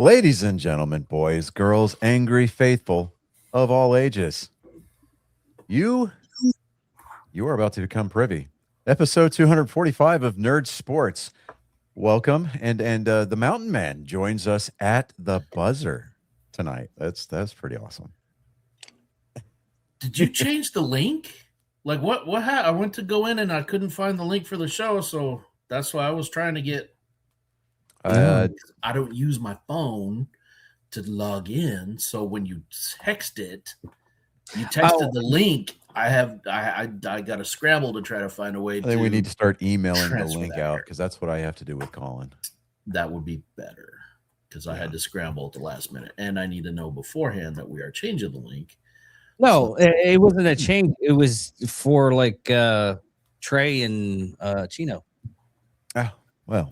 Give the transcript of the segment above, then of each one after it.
Ladies and gentlemen, boys, girls, angry faithful of all ages, you you are about to become privy. Episode 245 of Nerd Sports. Welcome, and the Mountain Man joins us at the buzzer tonight. That's pretty awesome. Did you change the link? Like what I went to go in and I couldn't find the link for the show, so that's why I was trying to get Uh, I don't use my phone to log in, so when you texted the link. I got to scramble to try to find a way I to. think we need to start emailing the transfer link that out here. because that's what I have to do with Colin. That would be better because I had to scramble at the last minute, and I need to know beforehand that we are changing the link. No, it wasn't a change. It was for like Trey and Chino. Oh, well.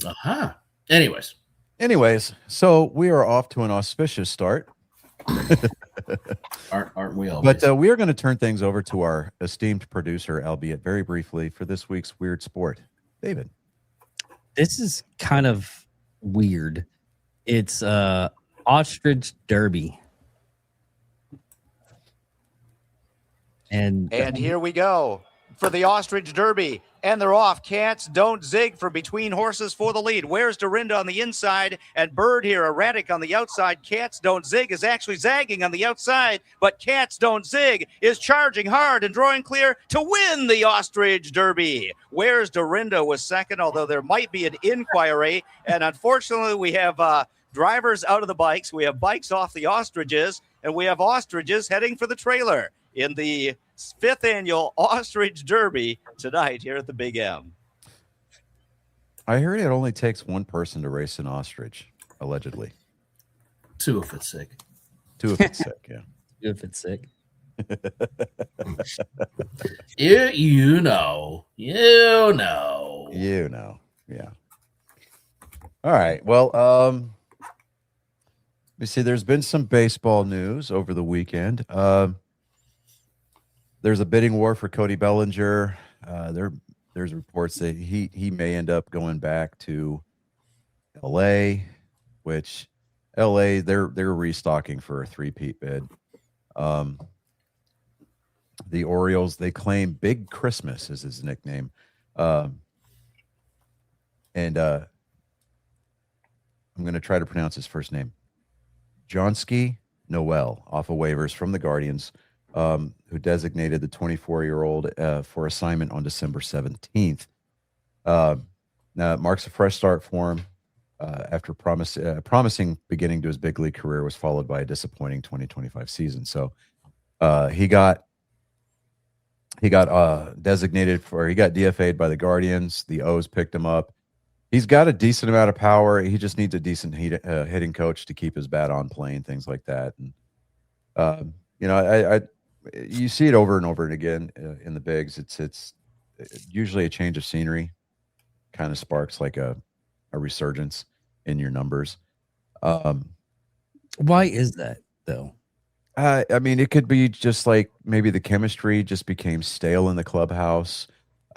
Anyways, so we are off to an auspicious start. aren't we all? But we are going to turn things over to our esteemed producer, albeit very briefly, for this week's Weird Sport. David. This is kind of weird. It's Ostrich Derby. And here we go for the Ostrich Derby. And they're off. Cats don't zig for between horses for the lead. Where's Dorinda on the inside? And Bird here, erratic on the outside. Cats don't zig is actually zagging on the outside. But Cats don't zig is charging hard and drawing clear to win the Ostrich Derby. Where's Dorinda was second, although there might be an inquiry. And unfortunately, we have drivers out of the bikes. We have bikes off the ostriches. And we have ostriches heading for the trailer in the 5th annual Ostrich Derby tonight here at the Big M. I heard it only takes one person to race an ostrich, allegedly. 2 if it's sick. 2 if it's sick, yeah. 2 if it's sick. You know. Yeah. All right. Well, let me see. There's been some baseball news over the weekend. There's a bidding war for Cody Bellinger. There's reports that he may end up going back to LA, which LA they're restocking for a 3-peat bid. The Orioles, they claim Big Christmas is his nickname. And I'm going to try to pronounce his first name. Johnsky Noel off of waivers from the Guardians. Who designated the 24-year-old for assignment on December 17th. Now it marks a fresh start for him after promising beginning to his big league career was followed by a disappointing 2025 season. So he got designated he got DFA'd by the Guardians. The O's picked him up. He's got a decent amount of power. He just needs a decent hitting coach to keep his bat on plane, things like that. And you see it over and over and again in the bigs. It's usually a change of scenery kind of sparks like a resurgence in your numbers. Why is that though? I mean, it could be just like maybe the chemistry just became stale in the clubhouse.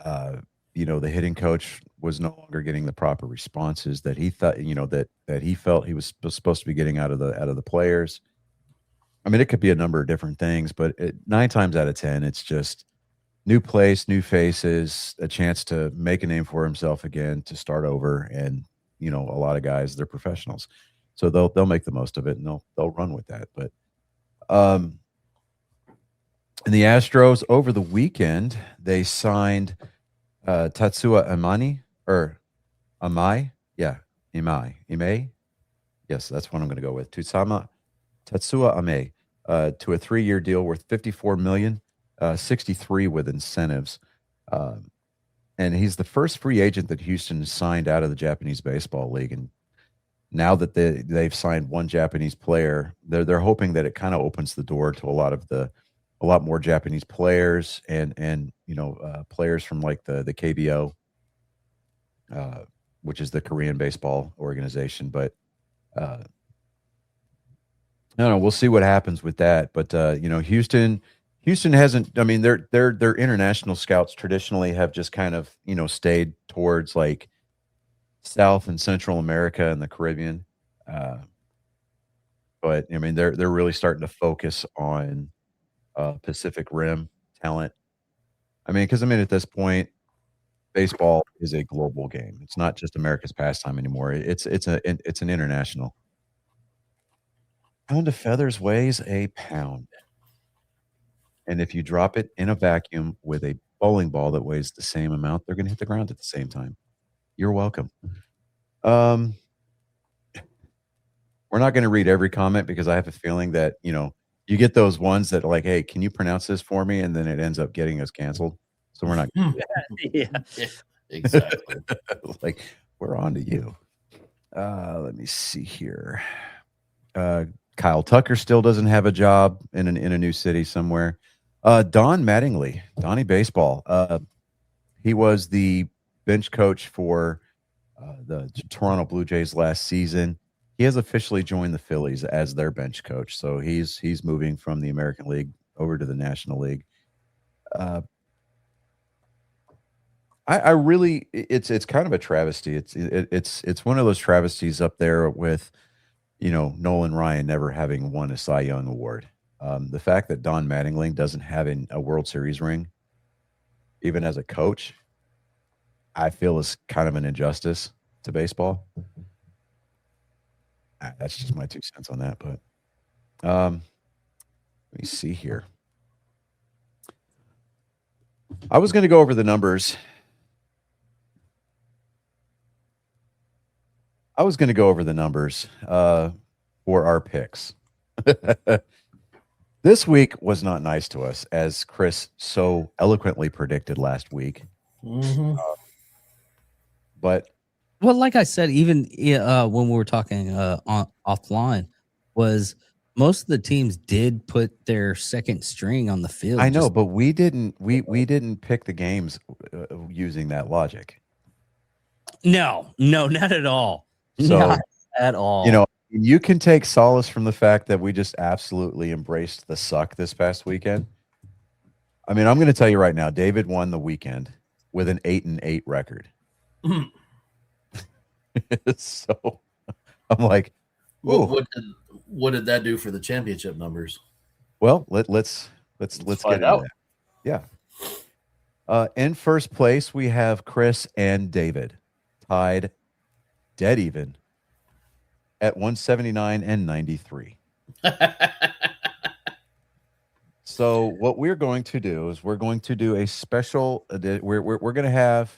The hitting coach was no longer getting the proper responses that he thought, that he felt he was supposed to be getting out of the players. I mean, it could be a number of different things, but 9 times out of 10, it's just new place, new faces, a chance to make a name for himself again, to start over. And, a lot of guys, they're professionals. So they'll make the most of it and they'll run with that. But in the Astros over the weekend, they signed Tatsuya Imai. Imai. Yes, that's what I'm going to go with. Tatsuya Imai to a 3-year deal worth $54 million, 63 with incentives. And he's the first free agent that Houston signed out of the Japanese Baseball League. And now that they've signed one Japanese player, they're hoping that it kind of opens the door to a lot more Japanese players and players from like the KBO, which is the Korean baseball organization. But I don't know. We'll see what happens with that. But Houston hasn't. I mean, their international scouts traditionally have just kind of stayed towards like South and Central America and the Caribbean. but I mean they're really starting to focus on Pacific Rim talent. I mean, because at this point, baseball is a global game. It's not just America's pastime anymore. It's an international. Pound of feathers weighs a pound, and if you drop it in a vacuum with a bowling ball that weighs the same amount, they're going to hit the ground at the same time. You're welcome. We're not going to read every comment because I have a feeling that you get those ones that are like, "Hey, can you pronounce this for me?" And then it ends up getting us canceled. So we're not. Yeah. Exactly. Like, we're on to you. Let me see here. Kyle Tucker still doesn't have a job in a new city somewhere. Don Mattingly, Donnie Baseball. He was the bench coach for the Toronto Blue Jays last season. He has officially joined the Phillies as their bench coach. So he's moving from the American League over to the National League. I really, it's kind of a travesty. It's one of those travesties up there with, Nolan Ryan never having won a Cy Young award. The fact that Don Mattingly doesn't have a World Series ring, even as a coach, I feel is kind of an injustice to baseball. That's just my 2 cents on that. But let me see here. I was going to go over the numbers. For our picks. This week was not nice to us, as Chris so eloquently predicted last week. Mhm. But Well, like I said, even when we were talking offline, was most of the teams did put their second string on the field. I know, but we didn't. We didn't pick the games using that logic. No, not at all. So, not at all. You can take solace from the fact that we just absolutely embraced the suck this past weekend. I mean, I'm going to tell you right now, David won the weekend with an 8-8 record. So I'm like, what did that do for the championship numbers? well, let's get find into out. that. Yeah. In first place, we have Chris and David tied dead even at 179 and 93. So what we're going to do is we're going to do a special. We're going to have.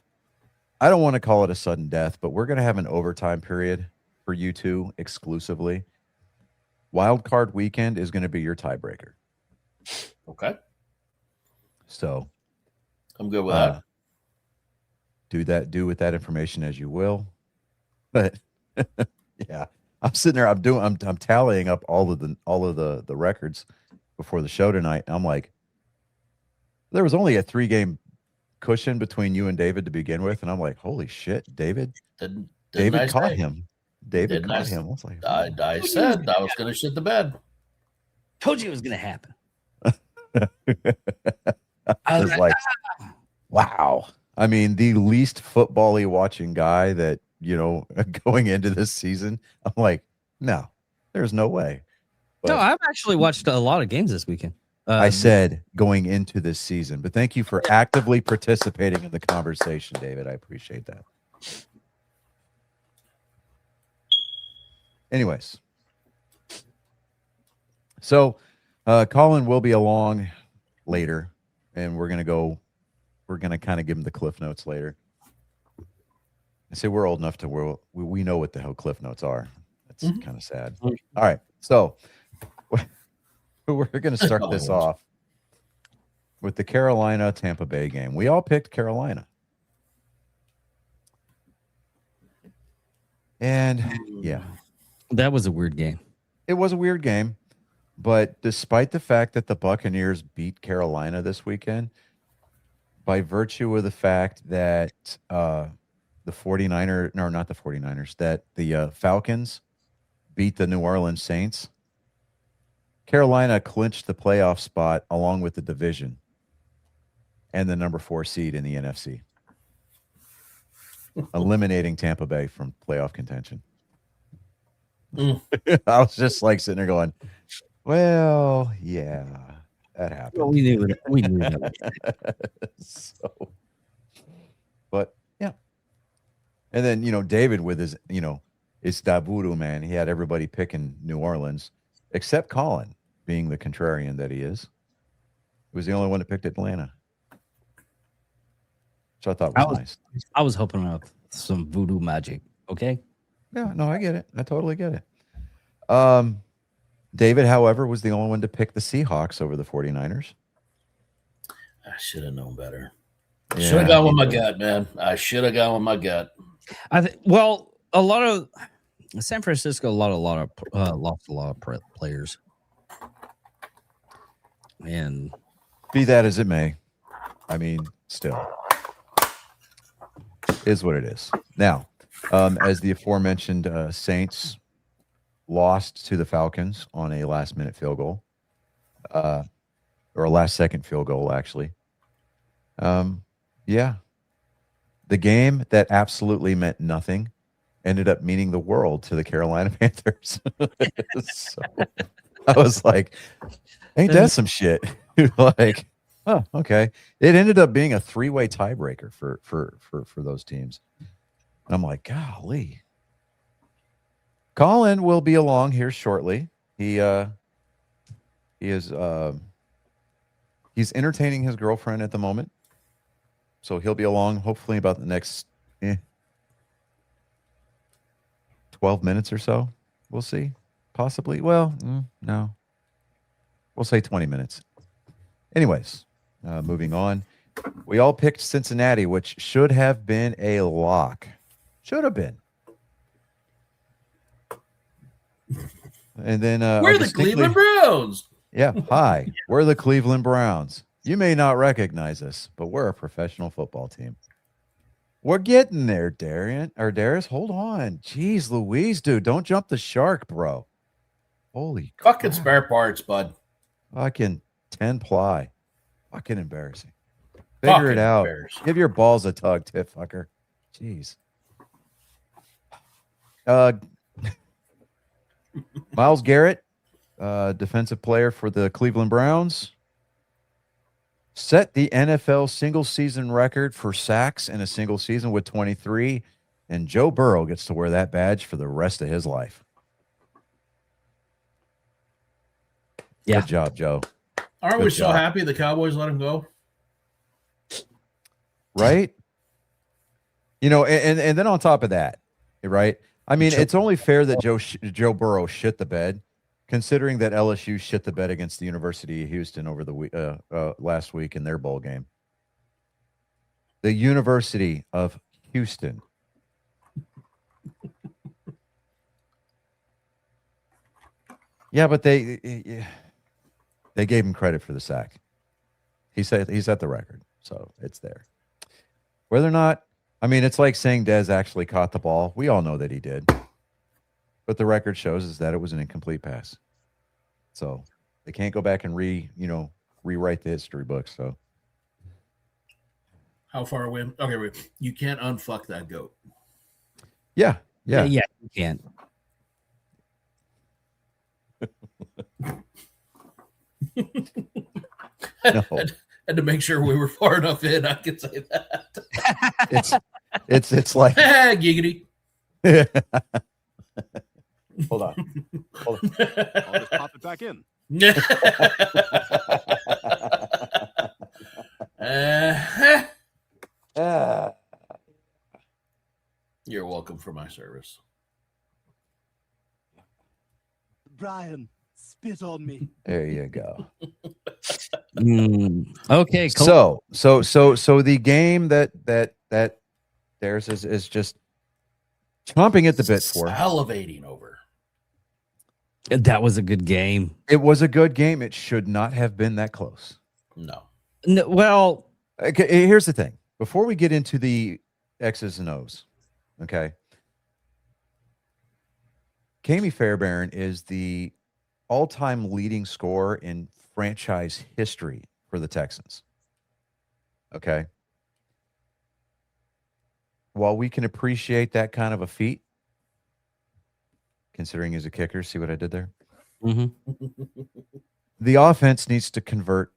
I don't want to call it a sudden death, but we're going to have an overtime period for you two exclusively. Wild card weekend is going to be your tiebreaker. Okay, So I'm good with that. Do with that information as you will. But yeah, I'm sitting there. I'm tallying up all of the records before the show tonight. And I'm like, there was only a 3-game cushion between you and David to begin with, and I'm like, holy shit, David Didn't caught I say? him. David Didn't caught I say? him. I was like, I said I was going to shit the bed. Told you it was going to happen. I was like, wow. I mean, the least football-y watching guy that, going into this season, I'm like, no, there's no way. No, But I've actually watched a lot of games this weekend. I said going into this season, but thank you for actively participating in the conversation, David. I appreciate that. Anyways, so Colin will be along later, and we're gonna kind of give him the cliff notes later. I say we're old enough to where we know what the hell cliff notes are. That's kind of sad. All right, so we're gonna start this off with the Carolina Tampa Bay game. We all picked Carolina, and yeah. That was a weird game. It was a weird game, but despite the fact that the Buccaneers beat Carolina this weekend, by virtue of the fact that the 49ers, no, not the 49ers, that the Falcons beat the New Orleans Saints, Carolina clinched the playoff spot along with the division and the number 4 seed in the NFC, eliminating Tampa Bay from playoff contention. I was just like sitting there going, well, yeah, that happened. Well, we knew that. So, but yeah. And then, David with his, it's Davuru, man. He had everybody picking New Orleans, except Colin, being the contrarian that he is. He was the only one that picked Atlanta. Which I thought was nice. I was hoping of some voodoo magic. Okay. Yeah, no, I get it. I totally get it. David, however, was the only one to pick the Seahawks over the 49ers. I should have known better. Yeah, Should have gone with my gut, man. I should have gone with my gut. Well, a lot of San Francisco, lost a lot of players, and be that as it may, I mean, still is what it is. Now, as the aforementioned Saints lost to the Falcons on a last-minute field goal, or a last-second field goal, actually. Yeah. The game that absolutely meant nothing ended up meaning the world to the Carolina Panthers. So I was like, ain't that some shit? Like, oh, okay. It ended up being a 3-way tiebreaker for those teams. And I'm like, golly. Colin will be along here shortly. He is he's entertaining his girlfriend at the moment. So he'll be along hopefully about the next 12 minutes or so. We'll see. Possibly. Well, no. We'll say 20 minutes. Anyways, moving on. We all picked Cincinnati, which should have been a lock. Should have been. And then we're the Cleveland Browns. Yeah. Hi. We're the Cleveland Browns. You may not recognize us, but we're a professional football team. We're getting there, Darius. Hold on. Jeez Louise, dude. Don't jump the shark, bro. Holy fucking crap. spare parts, bud. Fucking 10 ply. Fucking embarrassing. Figure it out. Give your balls a tug, Tiff fucker. Jeez. Myles Garrett, defensive player for the Cleveland Browns, set the NFL single season record for sacks in a single season with 23, and Joe Burrow gets to wear that badge for the rest of his life. Yeah. Good job, Joe. Aren't we so happy the Cowboys let him go? Right? And then on top of that, right? I mean, it's only fair that Joe Burrow shit the bed, considering that LSU shit the bed against the University of Houston over the last week in their bowl game. The University of Houston. Yeah, but they gave him credit for the sack. He said he set the record, so it's there. Whether or not, I mean, it's like saying Dez actually caught the ball. We all know that he did. But the record shows is that it was an incomplete pass. So they can't go back and rewrite the history books. So how far away? Okay, wait. You can't unfuck that goat. Yeah. You can't. No. Had to make sure we were far enough in. I could say that. It's like giggity. Hold on. I'll just pop it back in. You're welcome for my service. Brian, spit on me. There you go. Okay. Cool. So the game that theirs is just chomping at the bit for. Salivating over. That was a good game. It was a good game. It should not have been that close. No. Well, okay, here's the thing. Before we get into the X's and O's, okay. Kami Fairbairn is the all-time leading scorer in franchise history for the Texans. Okay. While we can appreciate that kind of a feat, considering he's a kicker. See what I did there? hmm The offense needs to convert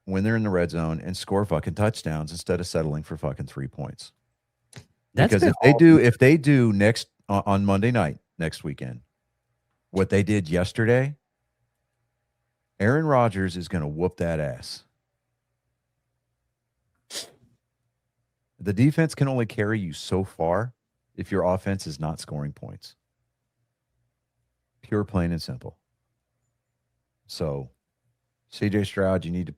when they're in the red zone and score fucking touchdowns instead of settling for fucking 3 points. Because if they do next on Monday night next weekend what they did yesterday, Aaron Rodgers is going to whoop that ass. The defense can only carry you so far if your offense is not scoring points. Pure, plain, and simple. So, CJ Stroud, you need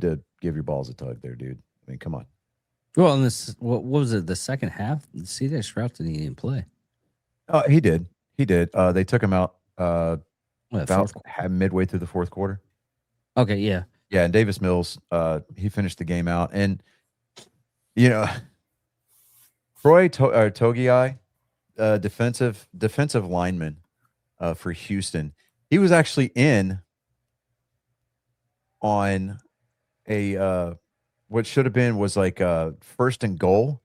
to give your balls a tug there, dude. I mean, come on. Well, in this, what was it? The second half, C.J. Stroud didn't even play. Oh, he did. They took him out What, about midway through the fourth quarter. Okay, yeah. Yeah, and Davis Mills, he finished the game out, and you know, Troy Togiai, defensive lineman for Houston. He was actually in on a what should have been was like first and goal.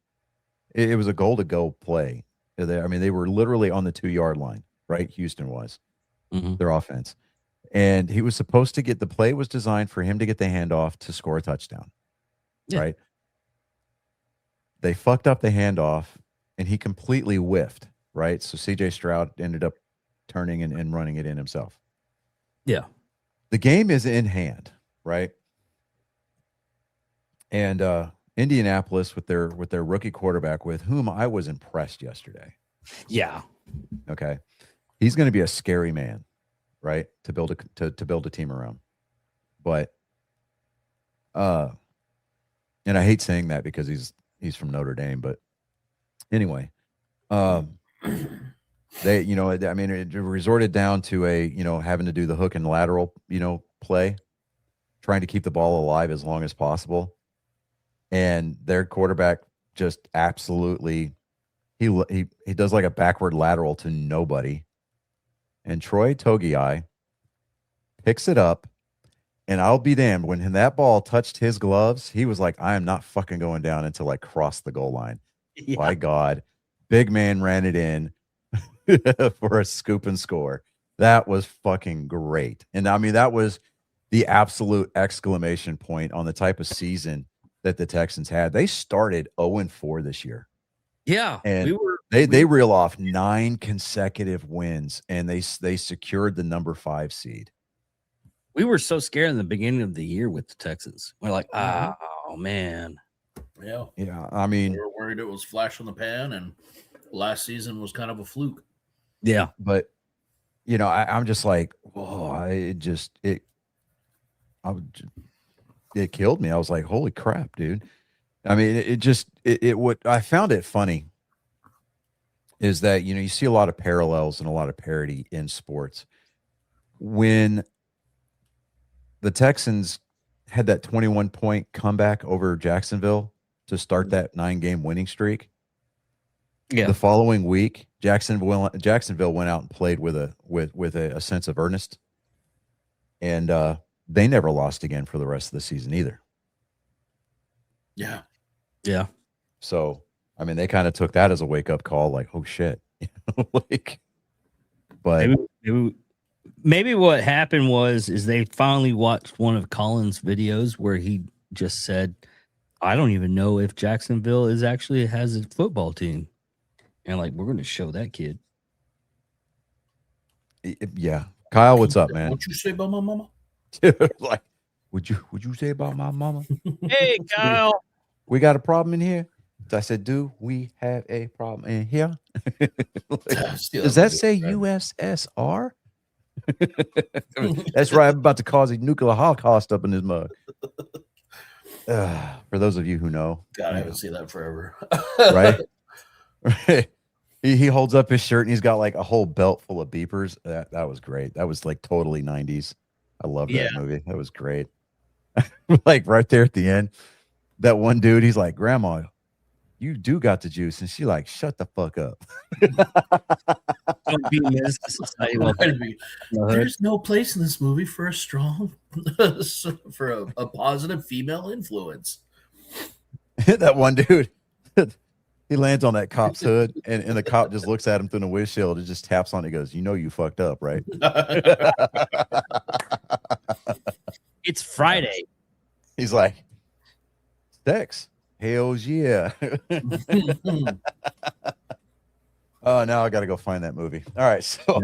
It was a goal to go play. They were literally on the 2-yard line, right? Houston was their offense. And he was supposed to the play was designed for him to get the handoff to score a touchdown. Yeah. Right. They fucked up the handoff and he completely whiffed. Right. So CJ Stroud ended up turning and running it in himself. Yeah. The game is in hand. Right. And Indianapolis with their rookie quarterback, with whom I was impressed yesterday. Yeah. Okay. He's going to be a scary man. Right, to build a team around, but and I hate saying that because he's from Notre Dame, but anyway, they it resorted down to having to do the hook and lateral play, trying to keep the ball alive as long as possible, and their quarterback just absolutely he does like a backward lateral to nobody. And Troy Togiai picks it up, and I'll be damned, when that ball touched his gloves, he was like, I am not fucking going down until I cross the goal line. Yeah. By God, big man ran it in for a scoop and score. That was fucking great. And I mean, that was the absolute exclamation point on the type of season that the Texans had. They started 0-4 this year. Yeah. And they reel off 9 consecutive wins, and they secured the number 5 seed. We were so scared in the beginning of the year with the Texans. We're like, oh man. Yeah. Yeah. I mean, We were worried it was flash in the pan, and last season was kind of a fluke. Yeah. but I'm just like, whoa, it killed me. I was like, holy crap, dude. I mean, what I found it funny is that, you see a lot of parallels and a lot of parody in sports. When the Texans had that 21-point comeback over Jacksonville to start that 9-game winning streak, the following week, Jacksonville went out and played with a sense of earnest, and they never lost again for the rest of the season either. Yeah. Yeah. So, I mean, they kind of took that as a wake-up call, like, oh shit. But maybe what happened is they finally watched one of Colin's videos where he just said, I don't even know if Jacksonville has a football team. And like, we're going to show that kid. Yeah. Kyle, what's up, man? What you say about my mama? Like, would you say about my mama? Hey, Kyle. We got a problem in here. I said, do we have a problem in here? Does that say USSR? That's right. I'm about to cause a nuclear holocaust up in this mug. For those of you who know. God, I haven't seen that forever. Right? Right. He holds up his shirt and he's got like a whole belt full of beepers. That was great. That was like totally 90s. I love that movie. That was great. Like right there at the end, that one dude, he's like, Grandma, you do got the juice. And she like, shut the fuck up. There's no place in this movie for a strong, for a positive female influence. That one dude, He lands on that cop's hood, and the cop just looks at him through the windshield and just taps on it. He goes, "You know you fucked up, right?" It's Friday. He's like, "Sex, hells yeah." Oh, now I got to go find that movie. All right, so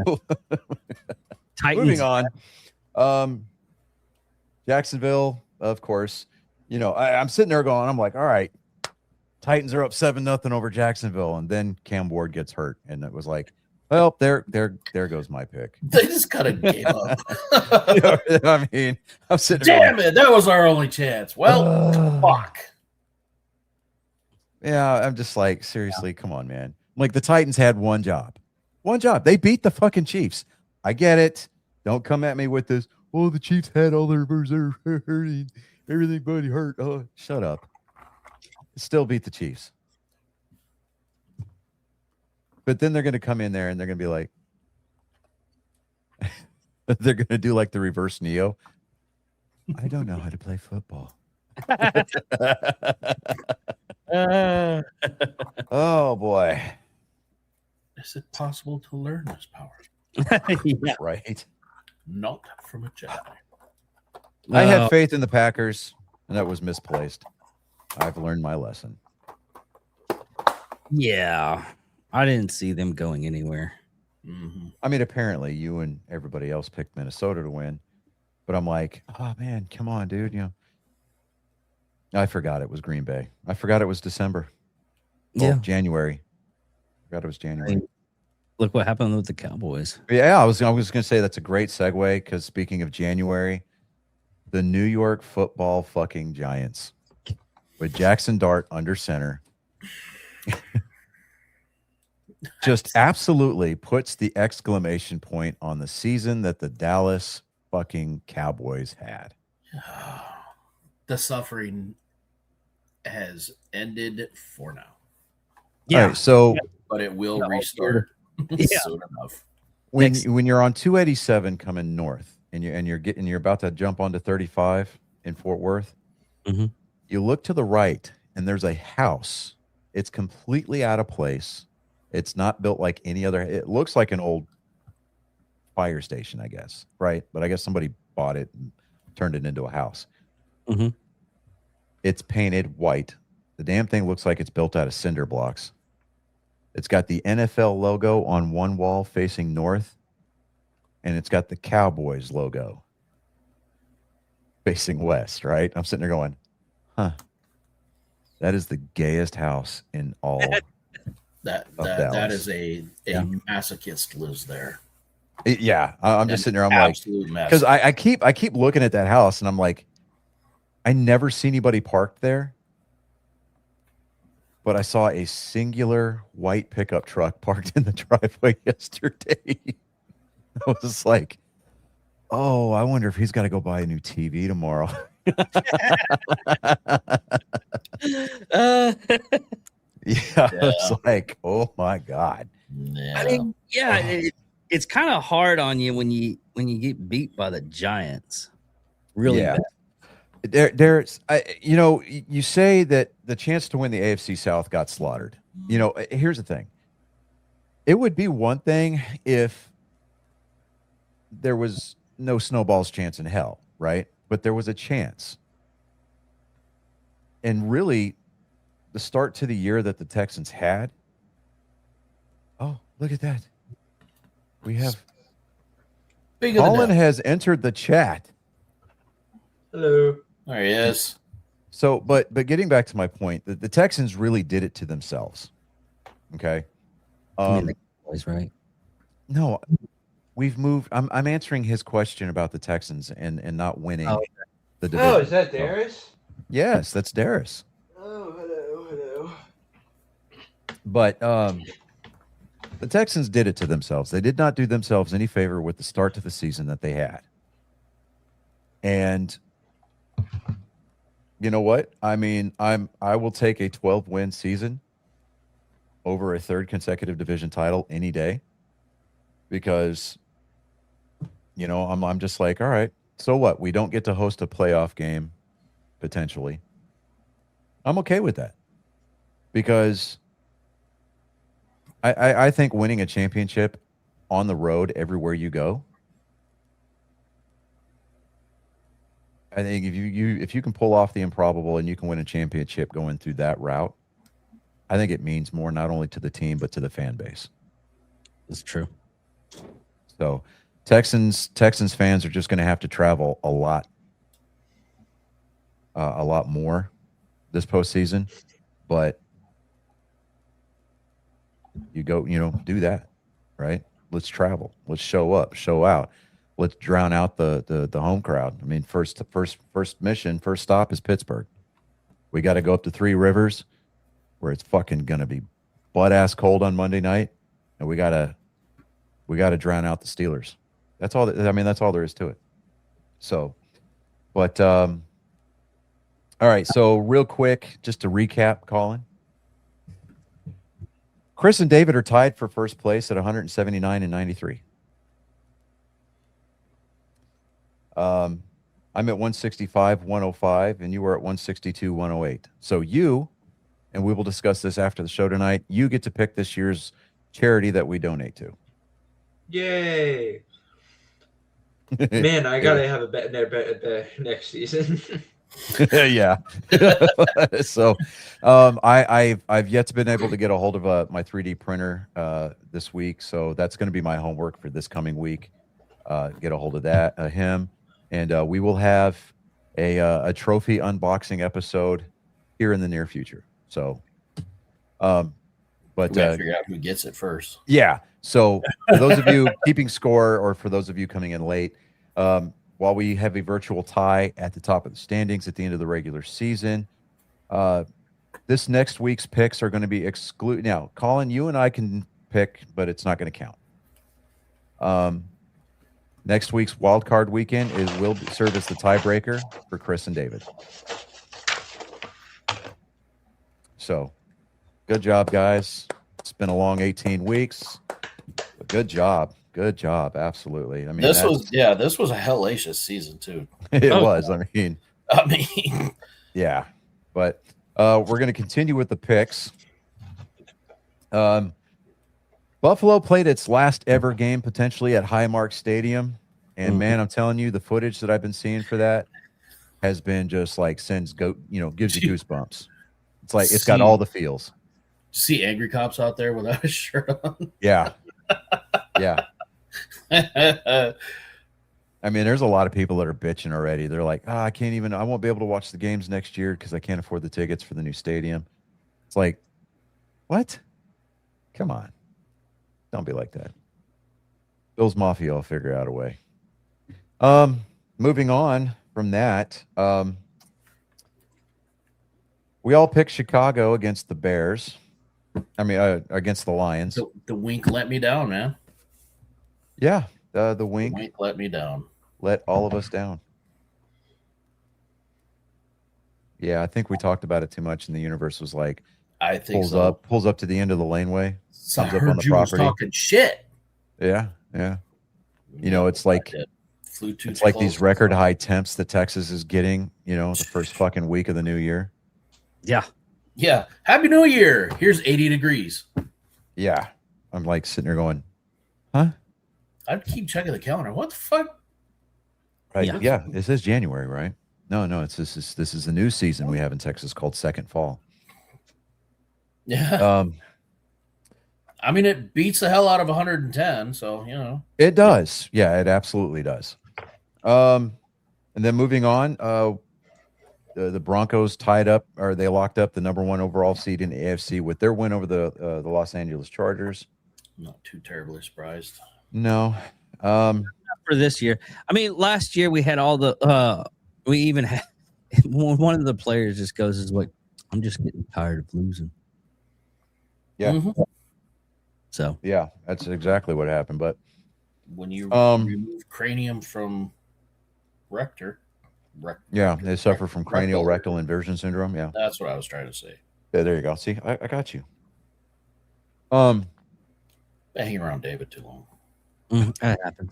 Titans. moving on. Jacksonville, of course. I'm sitting there going, I'm like, all right, Titans are up 7-0 over Jacksonville, and then Cam Ward gets hurt, and it was like, well, there goes my pick. They just kind of gave up. I mean, I'm sitting there Damn going, it, that was our only chance. Well, fuck. yeah, I'm just like, seriously, come on, man. Like, the Titans had one job. They beat the fucking Chiefs. I get it. Don't come at me with this. Oh, the Chiefs had all their reserve hurting. Everything but hurt. Oh, shut up. Still beat the Chiefs. But then they're going to come in there and they're going to be like, they're going to do like the reverse Neo. I don't know how to play football. Oh, boy. Is it possible to learn this power? Yeah. Right. Not from a Jedi. I had faith in the Packers, and that was misplaced. I've learned my lesson. Yeah. I didn't see them going anywhere. Mm-hmm. I mean, apparently you and everybody else picked Minnesota to win, but I'm like, oh man, come on, dude. I forgot it was Green Bay. I forgot it was December. Yeah. January. Forgot it was January. Look what happened with the Cowboys. Yeah, I was going to say that's a great segue because speaking of January, the New York Football fucking Giants with Jackson Dart under center just absolutely puts the exclamation point on the season that the Dallas fucking Cowboys had. The suffering has ended for now, All right, so but it will restart soon enough. when you're on 287 coming north and you're about to jump onto 35 in Fort Worth, Mhm. you look to the right and there's a house. It's completely out of place. It's not built like any other. It looks like an old fire station, I guess, right? But I guess somebody bought it and turned it into a house. Mhm. It's painted white. The damn thing looks like it's built out of cinder blocks. It's got the NFL logo on one wall facing north, and it's got the Cowboys logo facing west, right? I'm sitting there going, huh, that is the gayest house in all. That Dallas. is a masochist lives there. Yeah, I'm just sitting there. I'm like, Absolute mess. because I keep looking at that house, and I'm like, I never see anybody parked there, but I saw a singular white pickup truck parked in the driveway yesterday. I was just like, oh, I wonder if he's got to go buy a new TV tomorrow. Yeah, I was like, oh my God. Yeah. I mean, it's kind of hard on you when you get beat by the Giants. Really Yeah. bad. There's, you say that the chance to win the AFC South got slaughtered. Here's the thing. It would be one thing if there was no snowball's chance in hell, right? But there was a chance. And really, the start to the year that the Texans had. Oh, look at that. We have Big of the Colin net. has entered the chat. Hello. There he is. So, but getting back to my point, the Texans really did it to themselves. Okay. I mean, the Cowboys, right? No, we've moved. I'm answering his question about the Texans and not winning the division. Oh, is that Darius? Yes, that's Darius. Oh, hello. But the Texans did it to themselves. They did not do themselves any favor with the start to the season that they had. And you know what? I mean, I will take a 12-win season over a third consecutive division title any day, because I'm just like, all right, so what? We don't get to host a playoff game potentially. I'm okay with that, because I think winning a championship on the road everywhere you go. I think if you can pull off the improbable and you can win a championship going through that route, I think it means more not only to the team but to the fan base. It's true. So Texans fans are just going to have to travel a lot more this postseason, but you go, do that, right? Let's travel. Let's show up, show out. Let's drown out the home crowd. I mean, first stop is Pittsburgh. We got to go up to Three Rivers, where it's fucking gonna be butt ass cold on Monday night, and we gotta drown out the Steelers. That's all. That's all there is to it. So, but all right. So real quick, just to recap, Colin. Chris and David are tied for first place at 179 and 93. I'm at 165, 105, and you were at 162, 108. So you, and we will discuss this after the show tonight, you get to pick this year's charity that we donate to. Yay! Man, I gotta have a bet next season. Yeah. So I've yet to been able to get a hold of my 3D printer this week. So that's going to be my homework for this coming week. Get a hold of that, him. And we will have a trophy unboxing episode here in the near future. So, but we gotta figure out who gets it first. yeah. So for those of you keeping score, or for those of you coming in late, while we have a virtual tie at the top of the standings at the end of the regular season, this next week's picks are going to be excluded. Now, Colin, you and I can pick, but it's not going to count. Next week's wild card weekend will serve as the tiebreaker for Chris and David. So, good job, guys. It's been a long 18 weeks. But good job. Good job. Absolutely. I mean, this was a hellacious season too. It was. I mean, yeah. But we're going to continue with the picks. Buffalo played its last ever game potentially at Highmark Stadium, and man, I'm telling you, the footage that I've been seeing for that has been just like gives you goosebumps. It's like it's got all the feels. See angry cops out there without a shirt on. Yeah. Yeah. I mean, there's a lot of people that are bitching already. They're like, I won't be able to watch the games next year because I can't afford the tickets for the new stadium. It's like, what? Come on. Don't be like that. Bills Mafia will figure out a way. Moving on from that, we all picked Chicago against the Bears. Against the Lions. The wink let me down, man. Yeah, the wink. The wink let me down. Let all of us down. Yeah, I think we talked about it too much, and the universe was like, I think pulls up to the end of the laneway. So I heard you was talking shit. Yeah. It's like Flew too it's like close. these record high temps that Texas is getting. The first fucking week of the new year. Yeah. Yeah. Happy New Year. Here's 80 degrees. Yeah, I'm like sitting there going, huh? I'd keep checking the calendar. What the fuck? Right? Yeah. It says January, right? No. This is the new season we have in Texas called Second Fall. Yeah. I mean, it beats the hell out of 110. So It does. Yeah, it absolutely does. And then moving on, the Broncos they locked up the number 1 overall seed in the AFC with their win over the Los Angeles Chargers. Not too terribly surprised. No. For this year, I mean, last year we had all the. We even had one of the players just goes is like, I'm just getting tired of losing. Yeah. Mm-hmm. So yeah, that's exactly what happened. But when you remove cranium from rector. Yeah, they suffer from cranial rectal inversion syndrome. Yeah, that's what I was trying to say. Yeah, there you go. See, I got you. Hanging around David too long. That happened.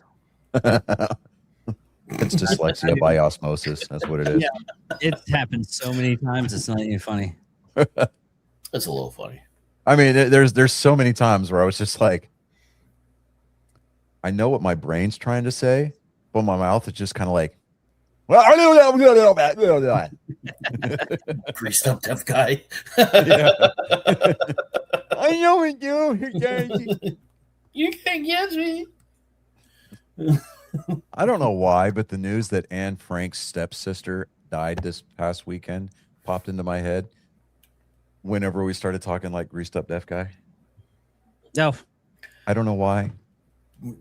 It's dyslexia by osmosis. That's what it is. Yeah, it's happened so many times. It's not even funny. It's a little funny. I mean, there's so many times where I was just like, I know what my brain's trying to say, but my mouth is just kind of like, well, Greased up deaf guy. yeah. I know it, you. You can't get me. I don't know why, but the news that Anne Frank's stepsister died this past weekend popped into my head whenever we started talking like greased up deaf guy. No, I don't know why.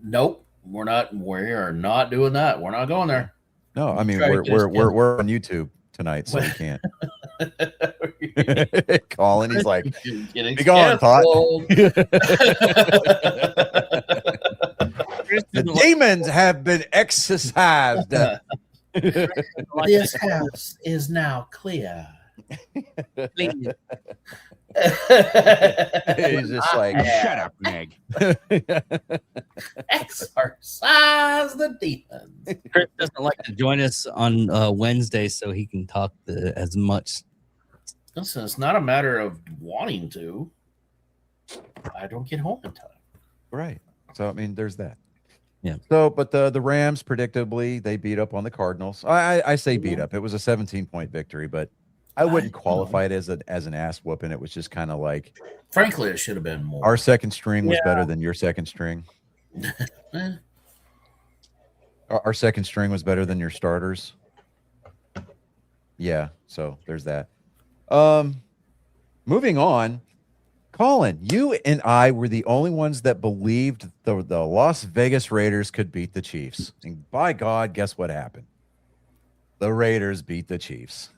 Nope. We are not doing that. We're not going there. No, I mean Try to get us we're on YouTube tonight, so we can't. Colin, he's like, be gone, Tot. The demons have been exorcised. This house is now clear. He's just like, Shut up, Meg. Exorcise the demons. Chris doesn't like to join us on Wednesday, so he can talk as much. Listen, it's not a matter of wanting to. I don't get home in time. right. So I mean, there's that. Yeah. So, but the Rams, predictably, they beat up on the Cardinals. I say beat up. It was a 17-point victory, but I wouldn't qualify it as an ass whooping. It was just kind of like, Frankly, it should have been more. our second string was better than your second string. Eh, Our second string was better than your starters. Yeah, so there's that. Moving on, Colin, you and I were the only ones that believed the Las Vegas Raiders could beat the Chiefs. And by God, guess what happened? The Raiders beat the Chiefs.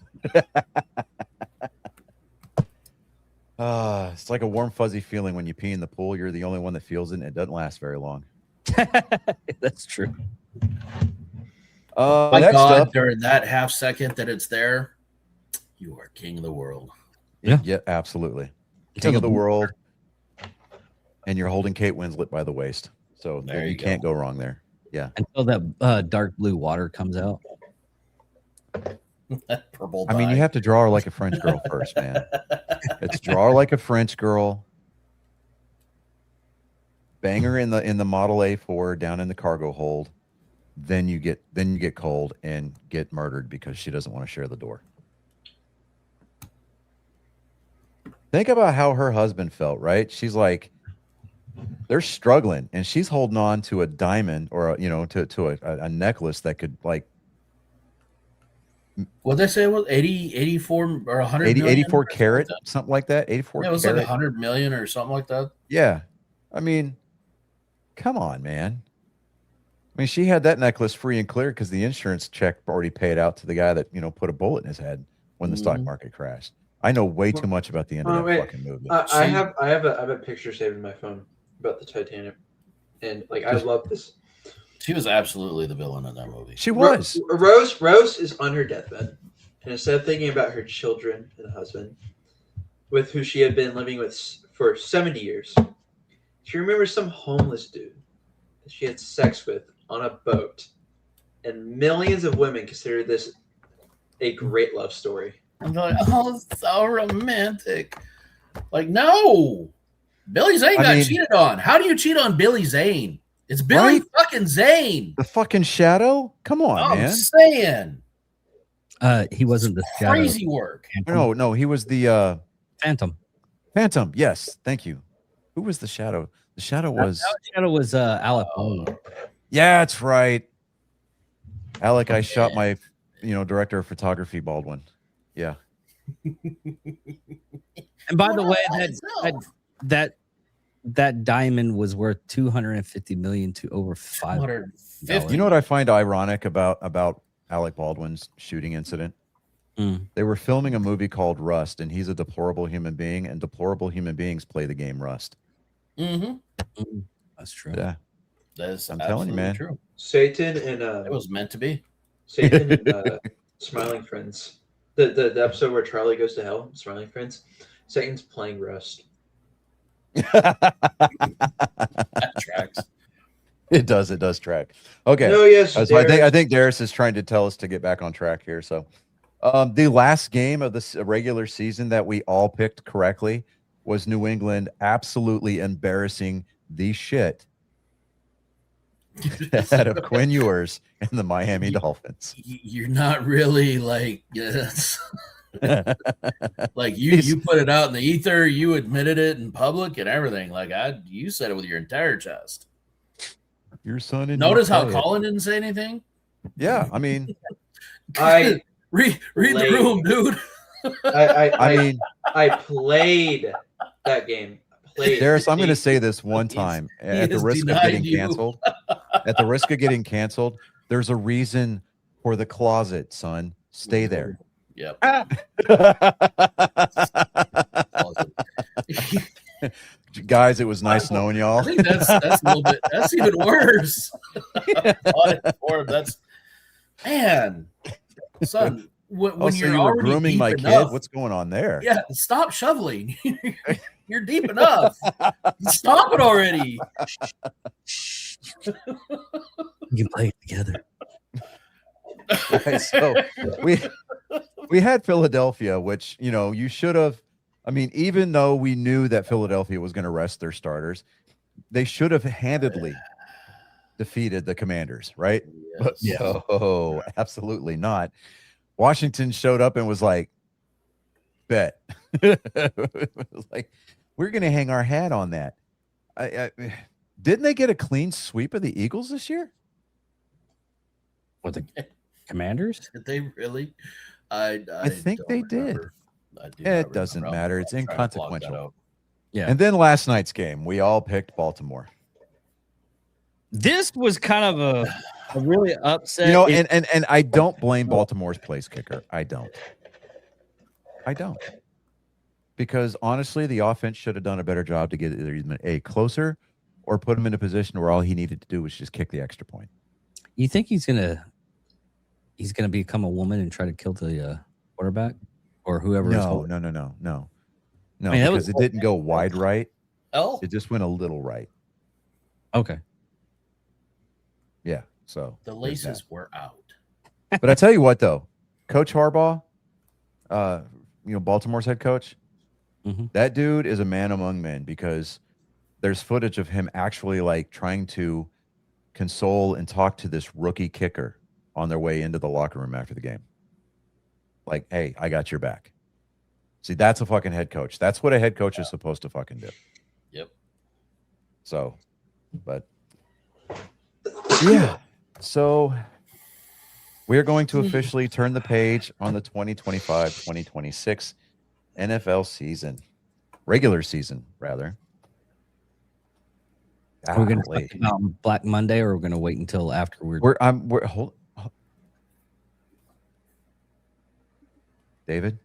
It's like a warm, fuzzy feeling when you pee in the pool. You're the only one that feels it, and it doesn't last very long. That's true. My Next God, up, during that half second that it's there, you are king of the world. yeah, absolutely. King of the world, and you're holding Kate Winslet by the waist. So There you you can't go wrong there. Yeah. Until that dark blue water comes out. Purple. I mean, you dye. have to draw her like a French girl first, man. It's draw her like a French girl. Bang her in the Model A4 down in the cargo hold. Then you get cold and get murdered because she doesn't want to share the door. Think about how her husband felt, right? She's like, they're struggling, and she's holding on to a diamond or a necklace that could like What they say was 84 or 100 80, million 84 or carat, something like something like that. 84 that. Yeah, it was carat. like 100 million or something like that. Yeah. I mean, come on, man. I mean, she had that necklace free and clear because the insurance check already paid out to the guy that, put a bullet in his head when the stock Mhm. market crashed. I know way too much about the end of that wait. fucking movie. I have a picture saved in my phone about the Titanic, and like I love this. She was absolutely the villain in that movie. She was. Rose is on her deathbed, and instead of thinking about her children and husband, with who she had been living with for 70 years, she remembers some homeless dude that she had sex with on a boat, and millions of women consider this a great love story. I'm like, oh, it's so romantic. Like, no. Billy Zane got cheated on. How do you cheat on Billy Zane? It's Billy Right? fucking Zane. The fucking shadow? Come on, I'm man. saying. He wasn't the shadow. Crazy work. No, he was the Phantom. Phantom. Yes, thank you. Who was the shadow? The shadow was Shadow was Alec Baldwin. Yeah, that's right. Alec, I shot my director of photography, Baldwin. Yeah. And by the way, that diamond was worth 250 million to over 500. 250. You know what I find ironic about Alec Baldwin's shooting incident? They were filming a movie called Rust, and he's a deplorable human being, and deplorable human beings play the game Rust. Mm-hmm. That's true. Yeah. That's I'm telling you, man. True. Satan and It was meant to be. Satan and Smiling Friends. The episode where Charlie goes to hell, Smiling Friends. Satan's playing Rust. That tracks. It does track. Okay. No, yes. So I think Darius is trying to tell us to get back on track here. So the last game of this regular season that we all picked correctly was New England absolutely embarrassing the shit out of Quinn Ewers and the Miami Dolphins. You're not really like, yes. Like you put it out in the ether, you admitted it in public and everything. Like you said it with your entire chest. Your son didn't Notice how say it. Colin didn't say anything? Yeah, I mean, I read the room, dude. I mean, I played that game. Darius, I'm going to say this one time at the risk of getting canceled. At the risk of getting canceled, there's a reason for the closet, son. Stay there. Yep. Guys, it was nice knowing I y'all. think that's a little bit. That's even worse. That's man, son. When So you're you were already grooming deep my enough, kid? What's going on there? yeah, stop shoveling. You're deep enough. Stop it already. You can play it together. Right, so we had Philadelphia, which, you know, you should have. I mean, even though we knew that Philadelphia was going to rest their starters, they should have handedly defeated the Commanders, right? But no, absolutely not. Washington showed up and was like, bet. It was like, we're going to hang our hat on that. Didn't they get a clean sweep of the Eagles this year? With the Commanders? Did they really? I think don't they did. remember. I do It not doesn't remember. matter. It's I'll try to block that inconsequential. out. Yeah. And then last night's game, we all picked Baltimore. This was kind of a really upset. You know, and I don't blame Baltimore's place kicker. I don't. Because honestly, the offense should have done a better job to get either A, closer, or put him in a position where all he needed to do was just kick the extra point. You think he's gonna become a woman and try to kill the quarterback or whoever? is No, holding- no. I mean, that was- Because it didn't go wide right. Oh, It just went a little right. Okay. Yeah. So the there's that. laces were out. But I tell you what, though, Coach Harbaugh, Baltimore's head coach, Mhm. that dude is a man among men, because there's footage of him actually like trying to console and talk to this rookie kicker on their way into the locker room after the game. Like, hey, I got your back. See, that's a fucking head coach. That's what a head coach is supposed to fucking do. Yep. So, but yeah. So we're going to officially turn the page on the 2025-2026 NFL season. Regular season, rather. Are we going to Golly. talk about Black Monday, or are we going to wait until after We're hold David.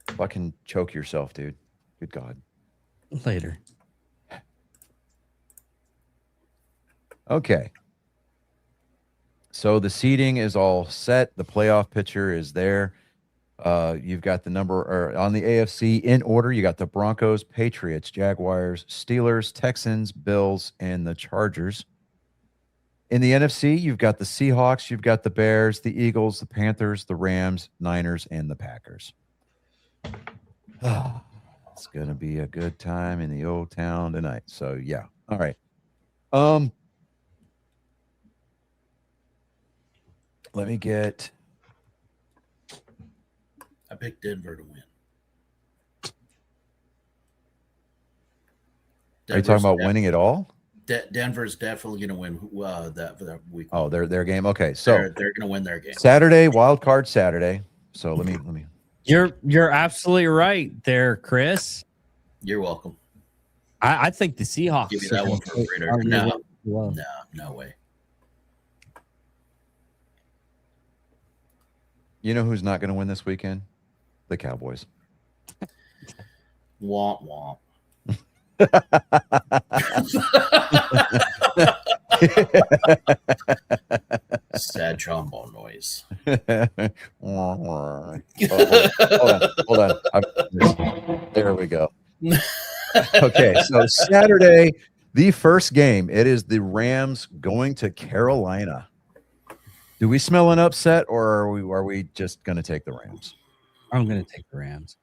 Fucking choke yourself, dude. Good God. later? Okay. So the seeding is all set. The playoff picture is there. You've got the number or on the AFC in order. You got the Broncos, Patriots, Jaguars, Steelers, Texans, Bills, and the Chargers. In the NFC, you've got the Seahawks, you've got the Bears, the Eagles, the Panthers, the Rams, Niners, and the Packers. It's gonna be a good time in the old town tonight. So yeah. All right. Let me get. I picked Denver to win. Are you talking about winning it all? Denver's definitely going to win that for that week. Oh, their game. Okay, so They're going to win their game. Saturday, wild card Saturday. So let me. You're absolutely right there, Chris. You're welcome. I think the Seahawks Give you that one for free. No way. You know who's not going to win this weekend? The Cowboys. Womp womp. Sad trombone noise. Hold on. There we go. Okay, so Saturday, the first game, it is the Rams going to Carolina. Do we smell an upset, or are we just going to take the Rams? I'm going to take the Rams.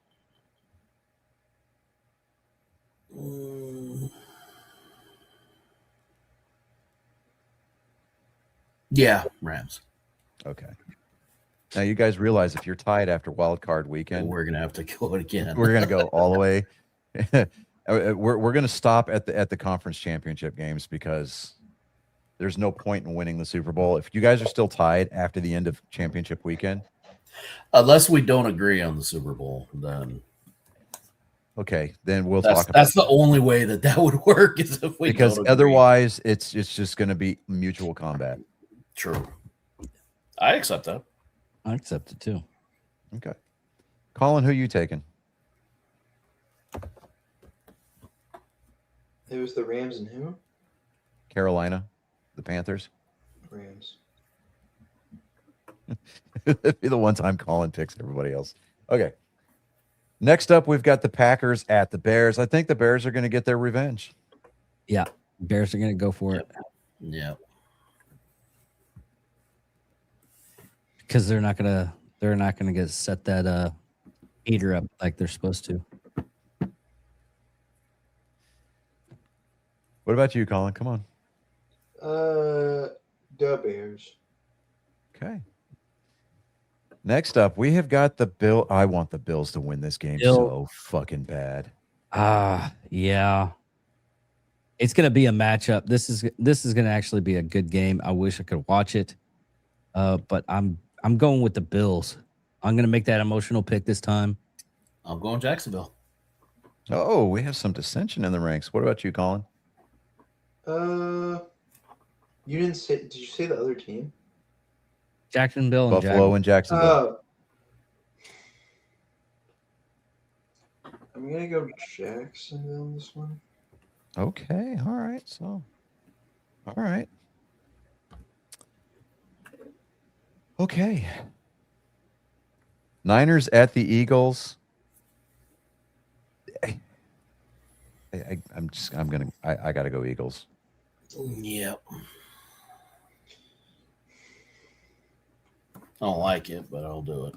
Yeah, Rams. Okay. Now you guys realize if you're tied after wild card And weekend, we're gonna have to go it again. we're going to go all the way. we're going to stop at the conference championship games because there's no point in winning the Super Bowl if you guys are still tied after the end of championship weekend. Unless we don't agree on the Super Bowl, then Okay, then we'll talk about that's the only way that would work is if we because don't agree. otherwise it's just going to be mutual combat. True. I accept that. I accept it too. Okay, Colin, who you taking? It was the Rams and who? Carolina, the Panthers. Rams. It'd be the one time Colin picks everybody else. Okay. Next up, we've got the Packers at the Bears. I think the Bears are going to get their revenge. Yeah. Bears are going to go for it Yeah. because they're not going to get set that heater up like they're supposed to. What about you, Colin? Come on. The Bears. Okay. Next up, we have got the Bill. I want the Bills to win this game Bill. so fucking bad. Yeah. It's going to be a matchup. This is going to actually be a good game. I wish I could watch it. But I'm going with the Bills. I'm going to make that emotional pick this time. I'm going Jacksonville. Oh, we have some dissension in the ranks. What about you, Colin? You didn't say. Did you say the other team? Jacksonville and Buffalo and Jacksonville. Oh. I'm gonna go Jacksonville on this one. Okay. All right. So, all right. Okay. Niners at the Eagles. I gotta go Eagles. Yep. I don't like it, but I'll do it.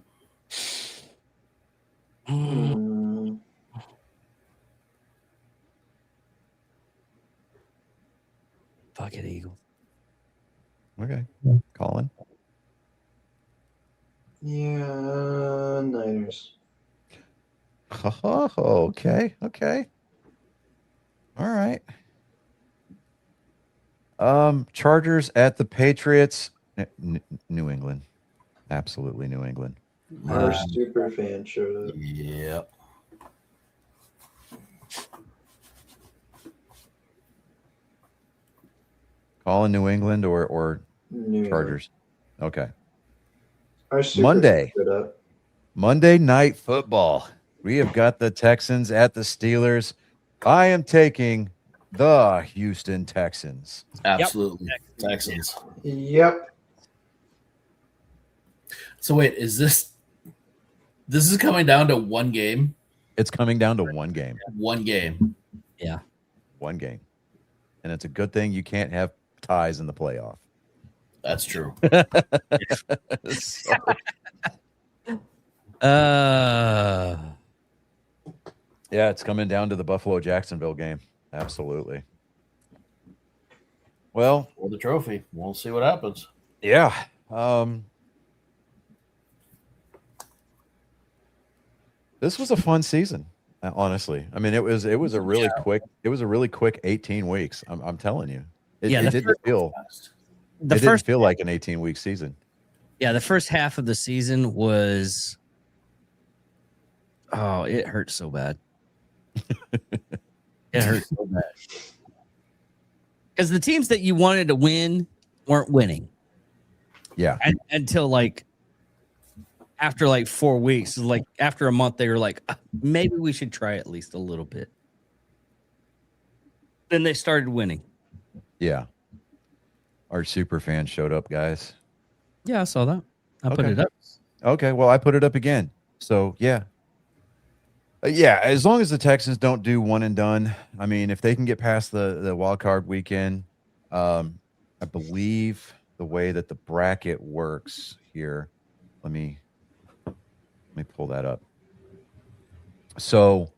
Fuck it, Eagles. Okay. Colin. Yeah, Niners. Oh, okay. Okay. All right. Chargers at the Patriots. New England. Absolutely New England. Our super fan showed up. Yep. Colin, New England or New Chargers? Okay. Our super Monday. fan showed up. Monday Night Football. We have got the Texans at the Steelers. I am taking the Houston Texans. Absolutely. Texans. Yep. So wait, is this is coming down to one game? It's coming down to one game. One game. Yeah. One game. And it's a good thing you can't have ties in the playoff. That's true. So, yeah, it's coming down to the Buffalo Jacksonville game. Absolutely. Well, For the trophy. We'll see what happens. yeah. This was a fun season, honestly. I mean, it was a really quick 18 weeks. I'm telling you. It didn't feel like an 18-week season. Yeah, the first half of the season was it hurt so bad. It hurt so bad. Because the teams that you wanted to win weren't winning. Yeah. Until after 4 weeks, after a month, they were like, maybe we should try at least a little bit. Then they started winning. Yeah. Our super fans showed up, guys. Yeah, I saw that. I put Okay. it up. Okay, well, I put it up again. So, yeah. Yeah, as long as the Texans don't do one and done. I mean, if they can get past the wild card weekend, I believe the way that the bracket works here. Let me pull that up. So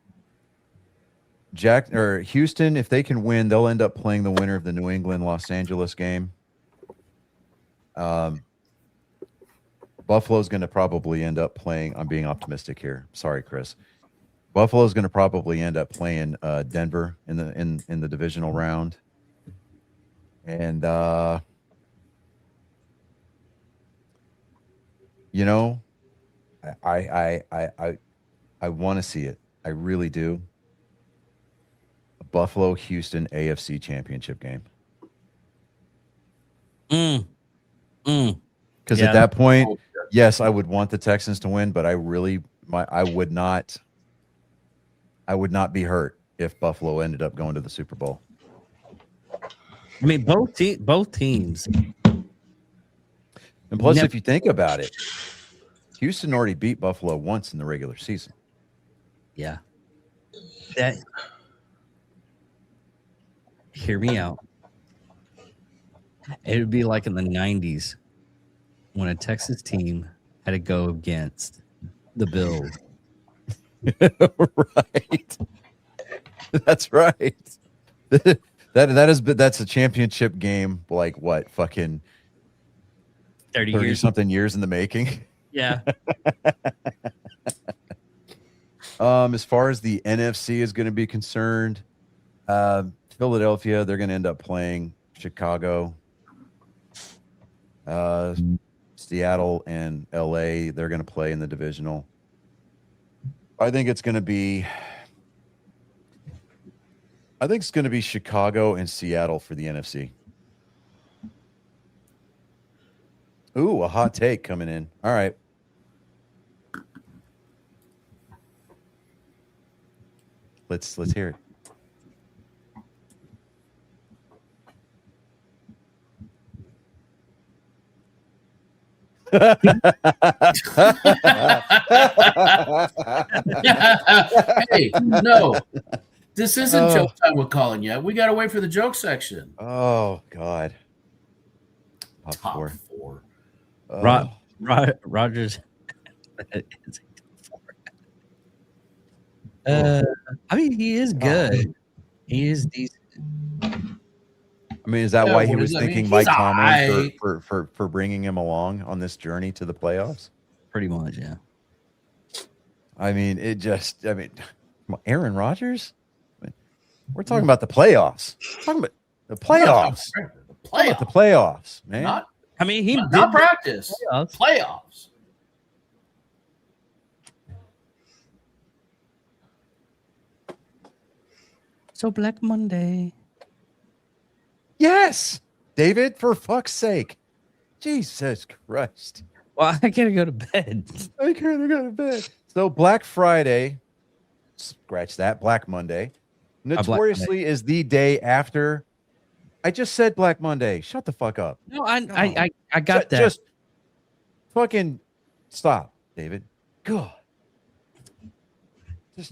Houston, if they can win, they'll end up playing the winner of the New England Los Angeles game. Buffalo's going to probably end up playing. I'm being optimistic here. Sorry, Chris. Buffalo's going to probably end up playing Denver in the divisional round, and you know, I want to see it. I really do. A Buffalo Houston AFC Championship game. Because at that point, yes, I would want the Texans to win, but I would not be hurt if Buffalo ended up going to the Super Bowl. I mean, both teams. And plus, if you think about it, Houston already beat Buffalo once in the regular season. Yeah. Hear me out. It would be like in the 90s when a Texas team had to go against the Bills. Right. That's right. That's a championship game. Like what? Fucking 30 something years in the making. Yeah. As far as the NFC is going to be concerned, Philadelphia, they're going to end up playing Chicago. Seattle and LA, they're going to play in the divisional. I think it's going to be Chicago and Seattle for the NFC. Ooh, a hot take coming in. All right. Let's hear it. Hey, no, this isn't joke time with Colin yet. We got to wait for the joke section. Oh God. Top four. Rogers. I mean, he is good. He is decent. I mean, is that why he what was does that thinking mean? Mike He's Tomlin aight. for bringing him along on this journey to the playoffs? Pretty much, yeah. I mean, Aaron Rodgers? We're talking about the playoffs. We're talking about the playoffs. Talking about the playoffs, man. Not I mean, he not did practice. playoffs. Playoffs. So Black Monday. Yes, David, for fuck's sake. Jesus Christ. Well, I gotta go to bed. I can't go to bed. So Black Friday, scratch that, Black Monday, notoriously is the day after. I just said Black Monday. Shut the fuck up. No, I got that. Just fucking stop, David. God. Just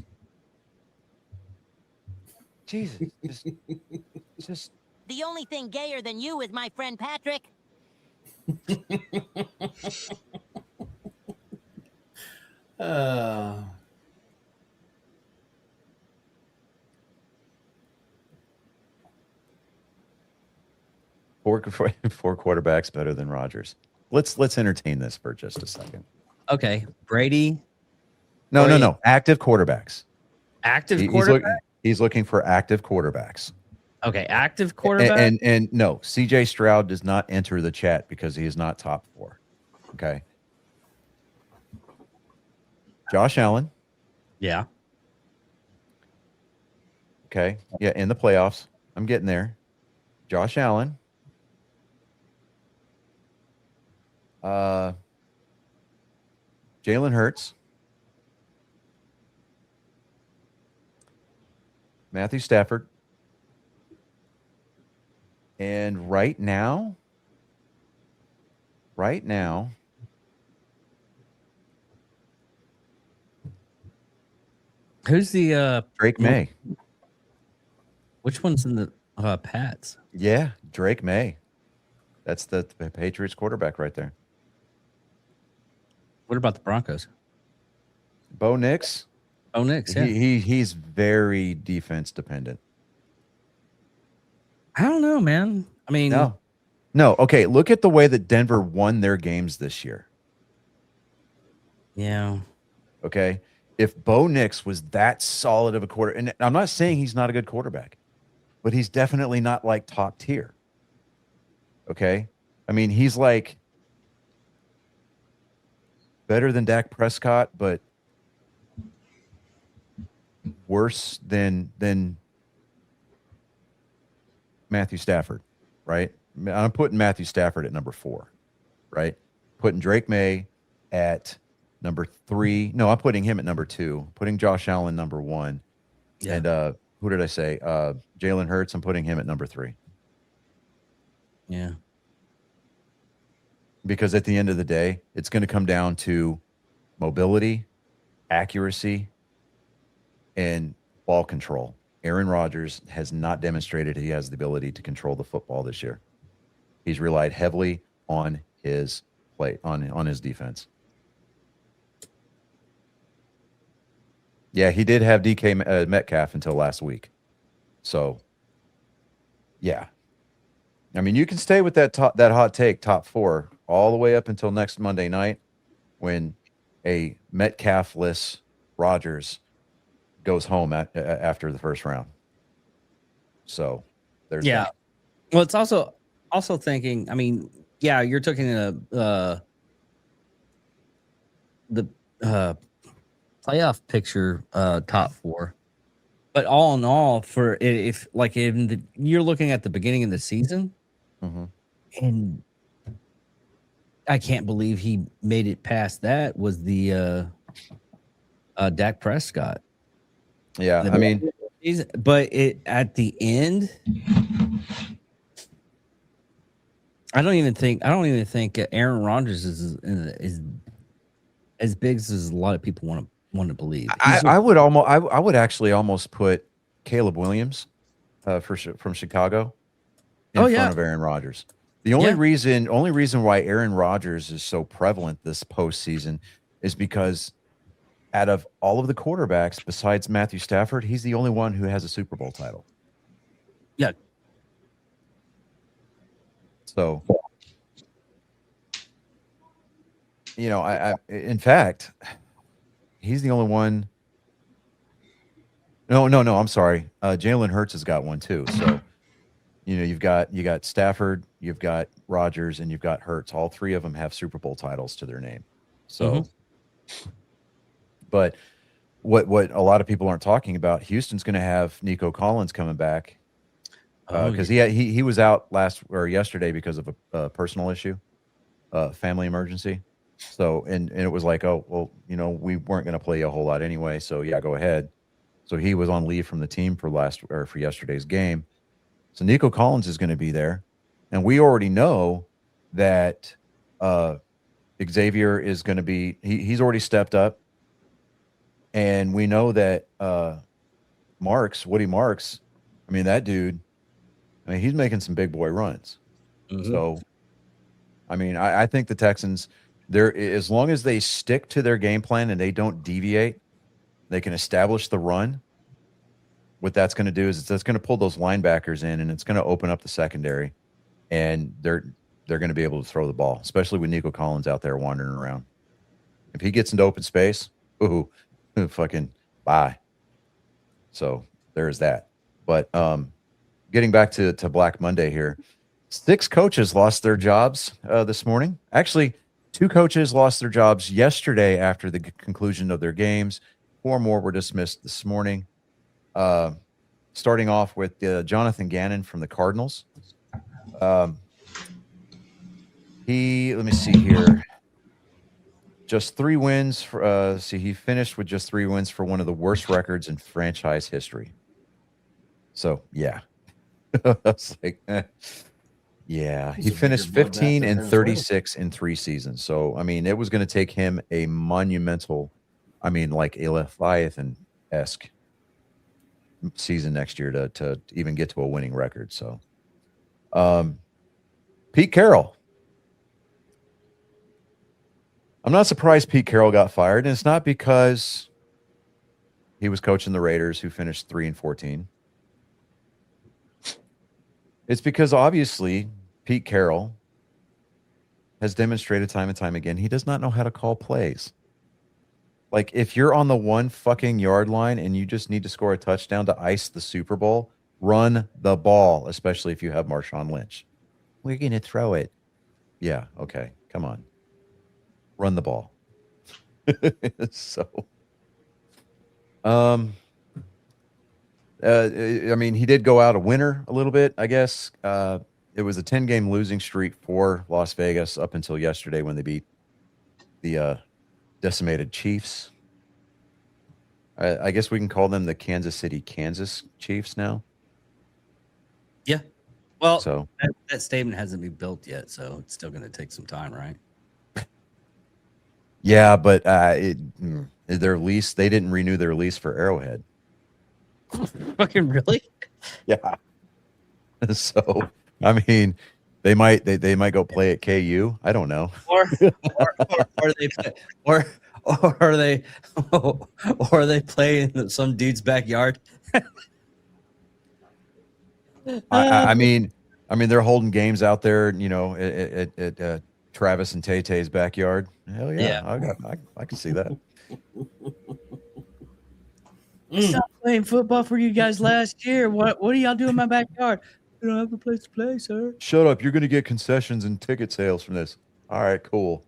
Jesus. Just The only thing gayer than you is my friend Patrick. four quarterbacks better than Rodgers. Let's entertain this for just a second. Okay, Brady. No. Active quarterbacks. Active quarterback. He's looking for active quarterbacks. Okay, active quarterback. And no, CJ Stroud does not enter the chat because he is not top 4. Okay. Josh Allen. Yeah. Okay. Yeah, in the playoffs. I'm getting there. Josh Allen. Jalen Hurts. Matthew Stafford. And right now, Who's the Drake May. Which one's in the Pats? Yeah, Drake May. That's the Patriots quarterback right there. What about the Broncos? Bo Nix. Oh, Nix. Yeah. He's very defense dependent. I don't know, man. I mean, No. Okay, look at the way that Denver won their games this year. yeah. Okay, if Bo Nix was that solid of a quarter, and I'm not saying he's not a good quarterback, but he's definitely not like top tier. Okay, I mean he's like better than Dak Prescott, but worse than Matthew Stafford, right? I'm putting Matthew Stafford at number 4, right? Putting Drake May at number 3. No, I'm putting him at number 2. Putting Josh Allen number 1. Yeah. And who did I say? Jalen Hurts. I'm putting him at number 3. Yeah. Because at the end of the day, it's going to come down to mobility, accuracy, and ball control. Aaron Rodgers has not demonstrated he has the ability to control the football this year. He's relied heavily on his play, on his defense. Yeah, he did have DK Metcalf until last week. So, yeah. I mean, you can stay with that hot take, top 4, all the way up until next Monday night when a Metcalf-less Rodgers goes home after the first round. So, there's that. Well, it's also thinking. I mean, yeah, you're talking the playoff picture, top 4. But all in all, for if like you're looking at the beginning of the season, and I can't believe he made it past that was the Dak Prescott. Yeah, I mean, but at the end, I don't even think Aaron Rodgers is as big as a lot of people want to believe. I would actually almost put Caleb Williams from Chicago in front of Aaron Rodgers. The only reason why Aaron Rodgers is so prevalent this postseason is because out of all of the quarterbacks besides Matthew Stafford, he's the only one who has a Super Bowl title. Yeah. So, you know, I in fact, he's the only one. No, I'm sorry. Jalen Hurts has got one too. So, you know, you got Stafford, you've got Rodgers, and you've got Hurts. All 3 of them have Super Bowl titles to their name. So, but what a lot of people aren't talking about, Houston's going to have Nico Collins coming back because he was out yesterday because of a personal issue, family emergency. So and it was like, oh well, you know, we weren't going to play a whole lot anyway, so yeah, go ahead. So he was on leave from the team for yesterday's game. So Nico Collins is going to be there, and we already know that Xavier is going to be. He's already stepped up, and we know that Woody Marks. I mean, that dude. I mean, he's making some big boy runs. So, I mean, I think the Texans. As long as they stick to their game plan and they don't deviate, they can establish the run. What that's going to do is that's going to pull those linebackers in, and it's going to open up the secondary, and they're going to be able to throw the ball, especially with Nico Collins out there wandering around. If he gets into open space, fucking bye. So there's that. But getting back to Black Monday here, 6 coaches lost their jobs this morning. Actually, 2 coaches lost their jobs yesterday after the conclusion of their games. 4 more were dismissed this morning. Starting off with Jonathan Gannon from the Cardinals. Let me see here. Just 3 wins. He finished with just 3 wins for one of the worst records in franchise history. So, yeah. I was like, Yeah, he finished 15 and 36 in 3 seasons. So, I mean, it was going to take him a monumental, like a Leviathan-esque season next year to even get to a winning record. So, Pete Carroll. I'm not surprised Pete Carroll got fired, and it's not because he was coaching the Raiders, who finished 3-14. It's because obviously Pete Carroll has demonstrated time and time again he does not know how to call plays. Like, if you're on the 1 fucking yard line and you just need to score a touchdown to ice the Super Bowl, run the ball, especially if you have Marshawn Lynch. We're going to throw it. Yeah, okay, come on. Run the ball. So, I mean, he did go out a winner a little bit, I guess. It was a 10-game losing streak for Las Vegas up until yesterday when they beat the decimated Chiefs. I guess we can call them the Kansas City, Kansas Chiefs now. Yeah. Well, So that statement hasn't been built yet, so it's still going to take some time, right? yeah, but their lease, they didn't renew their lease for Arrowhead. Fucking really? Yeah. So, I mean, they might go play at KU. I don't know. Or are they playing in some dude's backyard? I mean, they're holding games out there, you know, at Travis and Tay-Tay's backyard. Hell yeah. I can see that. Stopped playing football for you guys last year. What do y'all do in my backyard? We don't have a place to play, sir. Shut up. You're going to get concessions and ticket sales from this. All right, cool.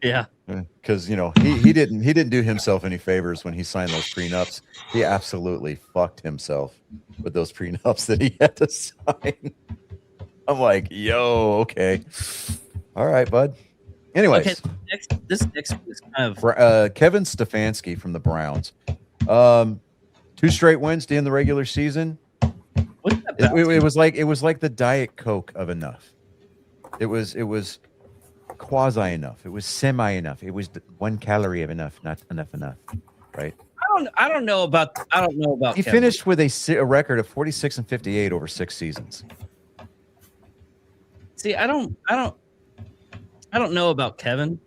Yeah. Because, you know, he didn't do himself any favors when he signed those prenups. He absolutely fucked himself with those prenups that he had to sign. I'm like, yo, okay. All right, bud. Anyways. Okay, this next is kind of Kevin Stefanski from the Browns. 2 straight wins to end the regular season. what's that about? It was like the Diet Coke of enough. It was quasi enough. It was semi enough. It was 1 calorie of enough, not enough, right? I don't know about He Kevin. finished with a record of 46-58 over 6 seasons. See, I don't know about Kevin.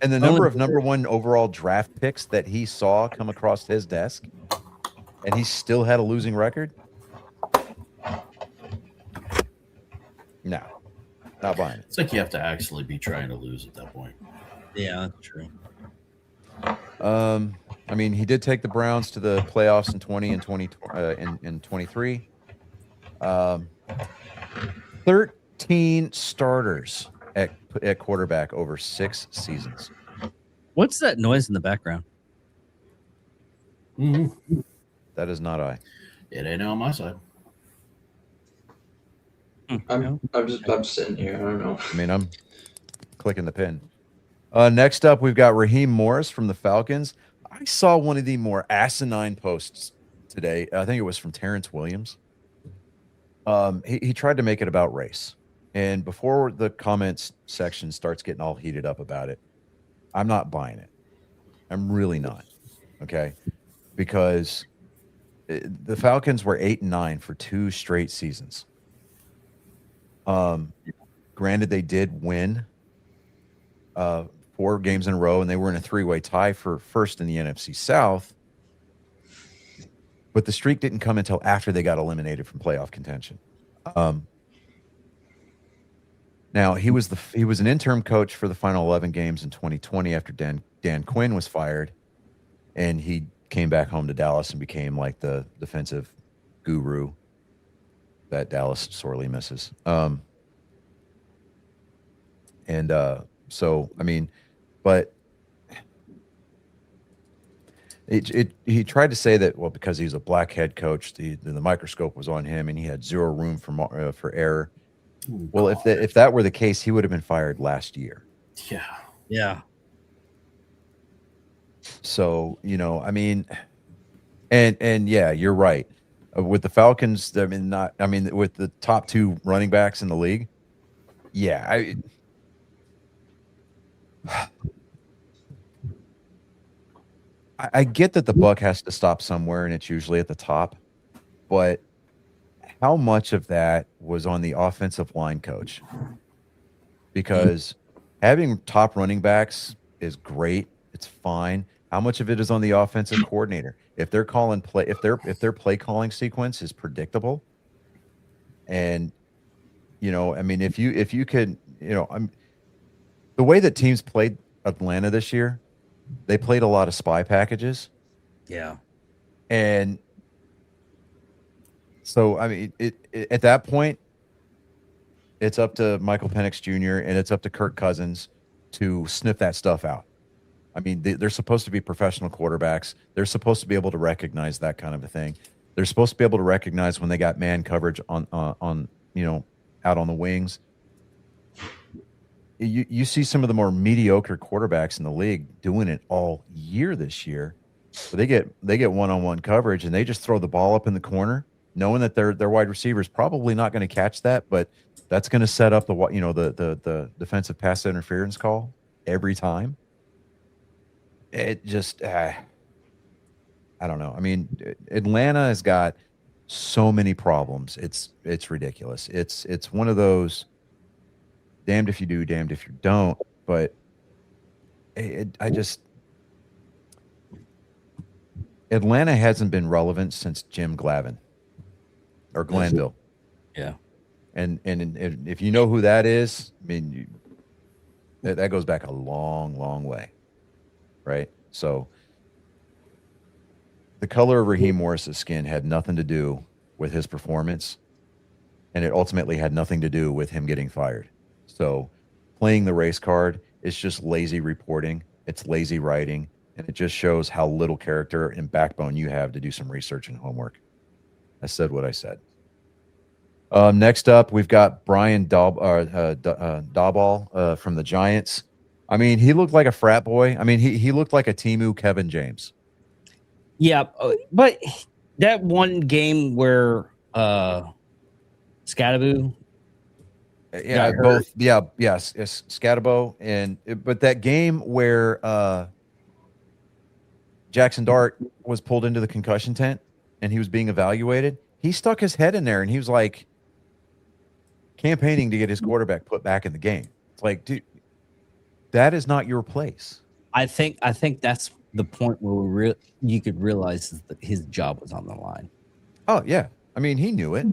And the number of number 1 overall draft picks that he saw come across his desk, and he still had a losing record. No, not buying it. It's like you have to actually be trying to lose at that point. Yeah, that's true. I mean, he did take the Browns to the playoffs in 20 and 20 in 23. 13 starters at quarterback over 6 seasons. What's that noise in the background? That is not I. It ain't on my side. I'm sitting here. I don't know. I mean, I'm clicking the pin. Next up, we've got Raheem Morris from the Falcons. I saw one of the more asinine posts today. I think it was from Terrence Williams. He tried to make it about race. And before the comments section starts getting all heated up about it, I'm not buying it. I'm really not. Okay. Because the Falcons were 8-9 for 2 straight seasons. Granted, they did win 4 games in a row, and they were in a 3-way tie for first in the NFC South. But the streak didn't come until after they got eliminated from playoff contention. Now, he was an interim coach for the final 11 games in 2020 after Dan Quinn was fired, and he came back home to Dallas and became like the defensive guru that Dallas sorely misses. So, I mean, but he tried to say that, well, because he's a black head coach, the microscope was on him and he had zero room for error. Well, if that were the case, he would have been fired last year. Yeah. Yeah. So, you know, I mean, and yeah, you're right. With the Falcons, with the top 2 running backs in the league. Yeah, I get that the buck has to stop somewhere, and it's usually at the top. But how much of that was on the offensive line coach? because having top running backs is great. It's fine. How much of it is on the offensive coordinator? If they're calling play, if their play calling sequence is predictable, and I mean, if you could, the way that teams played Atlanta this year, they played a lot of spy packages. Yeah. And so, I mean, at that point, it's up to Michael Penix Jr. and it's up to Kirk Cousins to sniff that stuff out. I mean, they're supposed to be professional quarterbacks. They're supposed to be able to recognize that kind of a thing. They're supposed to be able to recognize when they got man coverage on out on the wings. You see some of the more mediocre quarterbacks in the league doing it all year this year. So they get one-on-one coverage and they just throw the ball up in the corner, knowing that their wide receiver is probably not going to catch that, but that's going to set up the defensive pass interference call every time. It just I don't know. I mean, Atlanta has got so many problems. It's ridiculous. It's one of those damned if you do, damned if you don't. But Atlanta hasn't been relevant since Jim Glavine or Glanville. Yeah. And if you know who that is, I mean, that goes back a long, long way, right? So the color of Raheem Morris's skin had nothing to do with his performance, and it ultimately had nothing to do with him getting fired. So playing the race card is just lazy reporting. It's lazy writing, and it just shows how little character and backbone you have to do some research and homework. I said what I said. Next up, we've got Brian Daboll from the Giants. I mean, he looked like a frat boy. I mean, he looked like a Timu Kevin James. Yeah, but that one game where Scadaboo, Scadabo, but that game where Jackson Dart was pulled into the concussion tent and he was being evaluated, he stuck his head in there and he was like campaigning to get his quarterback put back in the game. It's like, dude, that is not your place. I think that's the point where you could realize that his job was on the line. Oh yeah, I mean, he knew it.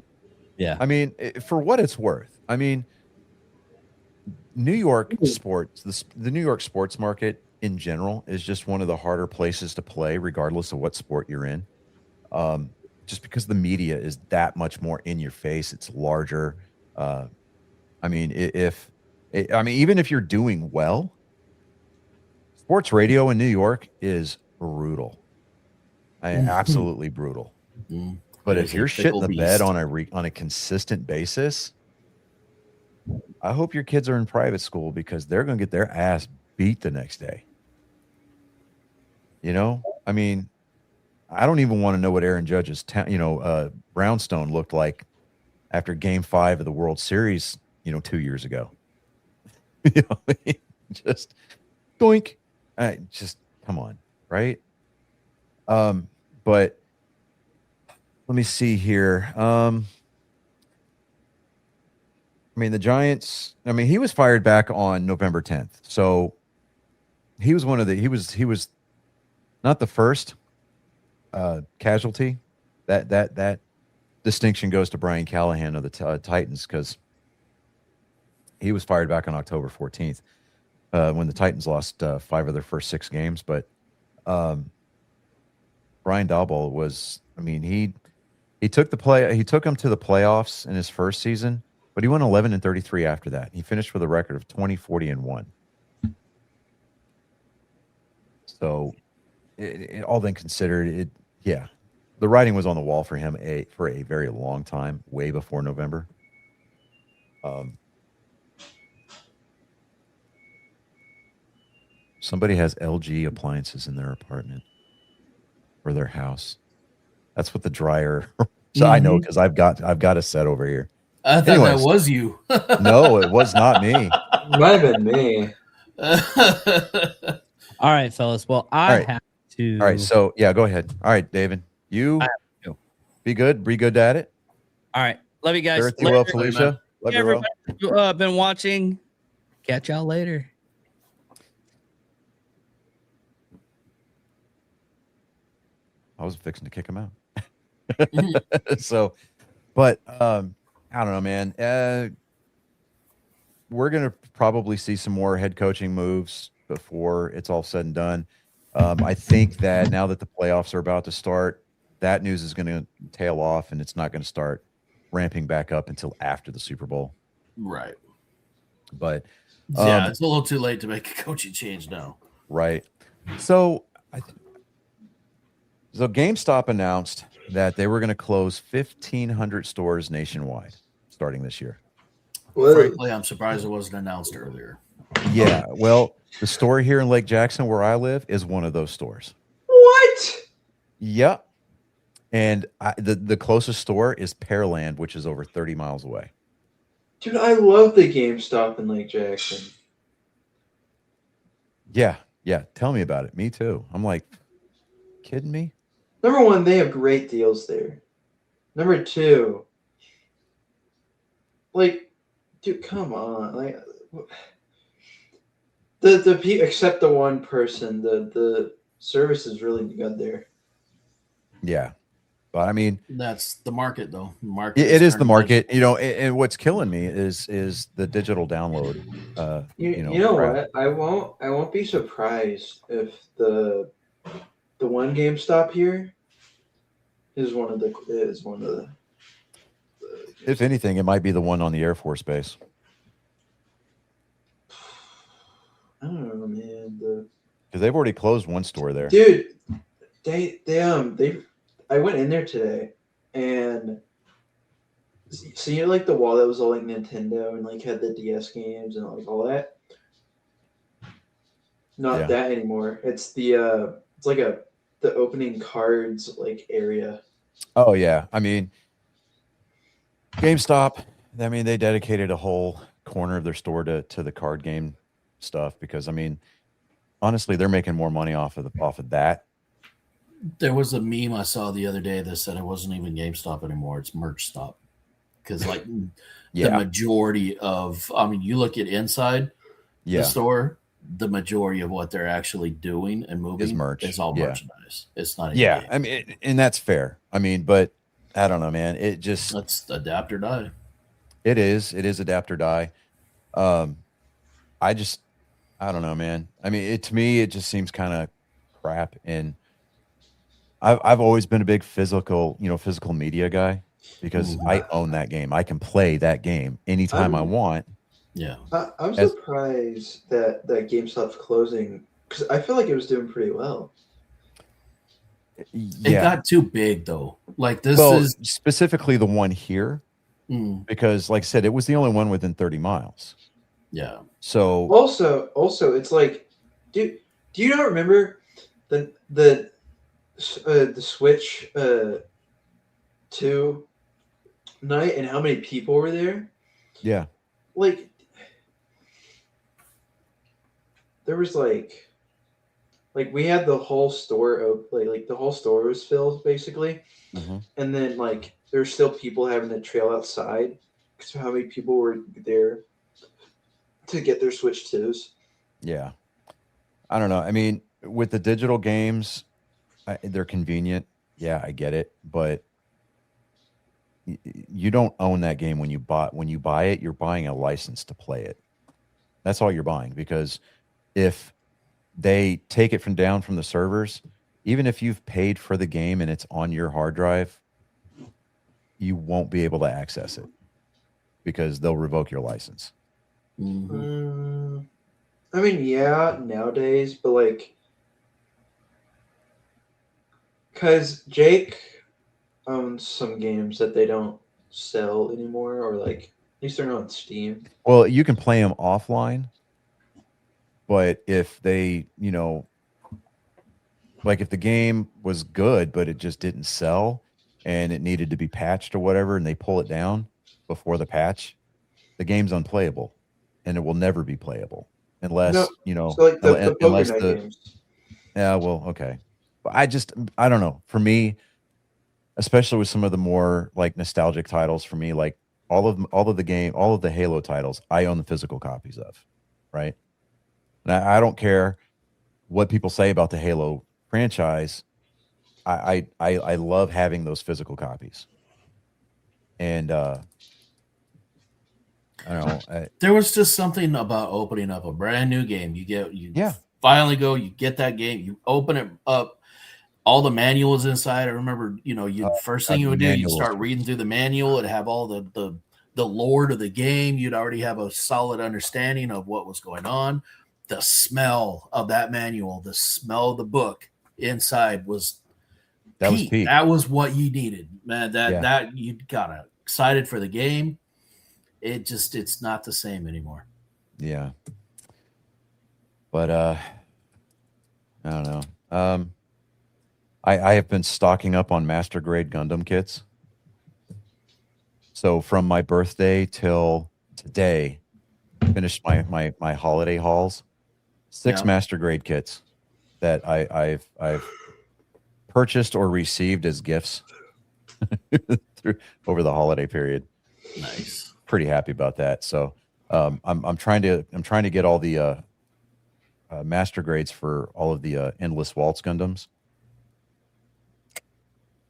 Yeah, I mean, for what it's worth, I mean, New York sports, the New York sports market in general is just one of the harder places to play, regardless of what sport you're in. Just because the media is that much more in your face, it's larger. I mean, even if you're doing well, sports radio in New York is brutal. Absolutely brutal. Mm-hmm. But if you're shitting the bed on a consistent basis, I hope your kids are in private school because they're going to get their ass beat the next day. I mean, I don't even want to know what Aaron Judge's brownstone looked like after Game 5 of the World Series, 2 years ago. Just doink. Just come on, right? But let me see here. I mean, the Giants. I mean, he was fired back on November 10th, so he was he was not the first casualty. That distinction goes to Brian Callahan of the Titans because he was fired back on October 14th when the Titans lost 5 of their first 6 games. But Brian Daboll was. I mean, he took him to the playoffs in his first season, but he went 11-33 after that. He finished with a record of 20-40-1. So, all then considered, the writing was on the wall for him for a very long time, way before November. Somebody has LG appliances in their apartment or their house. That's what the dryer. So I know because I've got a set over here. I thought that was you. No, it was not me. Might have been me. All right, fellas. Well, I have to. All right, so yeah, go ahead. All right, David, you be good. Be good at it. All right, love you guys. Well, Felicia, love you, everybody been watching. Catch y'all later. I was fixing to kick him out. So, but I don't know, man. We're gonna probably see some more head coaching moves before it's all said and done. I think that now that the playoffs are about to start, that news is going to tail off, and it's not going to start ramping back up until after the Super Bowl. Right. But Yeah, it's a little too late to make a coaching change now. right. So, so GameStop announced that they were going to close 1,500 stores nationwide starting this year. Whoa. Frankly, I'm surprised it wasn't announced earlier. Yeah. Well, the store here in Lake Jackson, where I live, is one of those stores. What? Yep. And the closest store is Pearland, which is over 30 miles away. Dude, I love the GameStop in Lake Jackson. Yeah. Yeah. Tell me about it. Me too. I'm like, kidding me? Number one, they have great deals there. Number two, like, dude, come on, like, except the one person, the service is really good there. Yeah. But I mean, That's the market, though. Market it is the turning market, you know, and what's killing me is the digital download. You know crap. what? I won't be surprised if the one GameStop here is one of the. If anything, it might be the one on the Air Force Base. I don't know, man. Because they've already closed one store there. Dude, I went in there today, and so you know, like the wall that was all like Nintendo and like had the DS games and like all that. Not Yeah. that anymore. It's the it's like the opening cards like area. Oh yeah, I mean, GameStop. I mean, they dedicated a whole corner of their store to the card game stuff because I mean, honestly, they're making more money off of that. There was a meme I saw the other day that said it wasn't even GameStop anymore; it's Merch Stop. Because like the Yeah, majority of, I mean, you look at inside the yeah, store, the majority of what they're actually doing and moving merch. is all Yeah. merchandise. It's not. Even yeah. game. I mean, and that's fair. I mean, but I don't know, man. It just That's adapt or die. it is adapt or die. I don't know, man. I mean, to me, it just seems kind of crap. And I've always been a big physical media guy because I own that game. I can play that game anytime I want. Yeah. I'm As- surprised that GameStop's closing because I feel like it was doing pretty well. It Yeah. got too big though. Like this Well, is specifically the one here because, like I said, it was the only one within 30 miles. yeah. So Also, it's like, do you not remember the Switch 2 night and how many people were there? yeah, Like, there was like we had the whole store like the whole store was filled basically, mhm. and then like there's still people having to trail outside because of how many people were there to get their Switch 2s. Yeah. I don't know. I mean, with the digital games, they're convenient. Yeah, I get it, but you don't own that game when you buy it. You're buying a license to play it. That's all you're buying because if they take it down from the servers, even if you've paid for the game and it's on your hard drive, you won't be able to access it because they'll revoke your license. Mhm. I mean, yeah, nowadays, but like, because Jake owns some games that they don't sell anymore, or like at least they're not on Steam. Well, you can play them offline, but if they, like if the game was good, but it just didn't sell and it needed to be patched or whatever, and they pull it down before the patch, the game's unplayable and it will never be playable unless, So like the unless Poker Night games. yeah, well, okay. But I don't know. For me, especially with some of the more like nostalgic titles for me, like all of the Halo titles, I own the physical copies of. right? And I don't care what people say about the Halo franchise. I love having those physical copies. And I don't know. There was just something about opening up a brand new game. Yeah. Finally go, you get that game, you open it up, all the manuals inside. I remember, first thing you would do, you'd start reading through the manual. It'd have all the lore of the game. You'd already have a solid understanding of what was going on. The smell of that manual, the smell of the book inside was peak. That was what you needed, man. That you got excited for the game. It's not the same anymore. Yeah. But I don't know. I have been stocking up on Master Grade Gundam kits. So from my birthday till today, finished my holiday hauls. 6 Master Grade kits that I've purchased or received as gifts over the holiday period. Nice. Pretty happy about that. So I'm trying to get all the Master Grades for all of the Endless Waltz Gundams.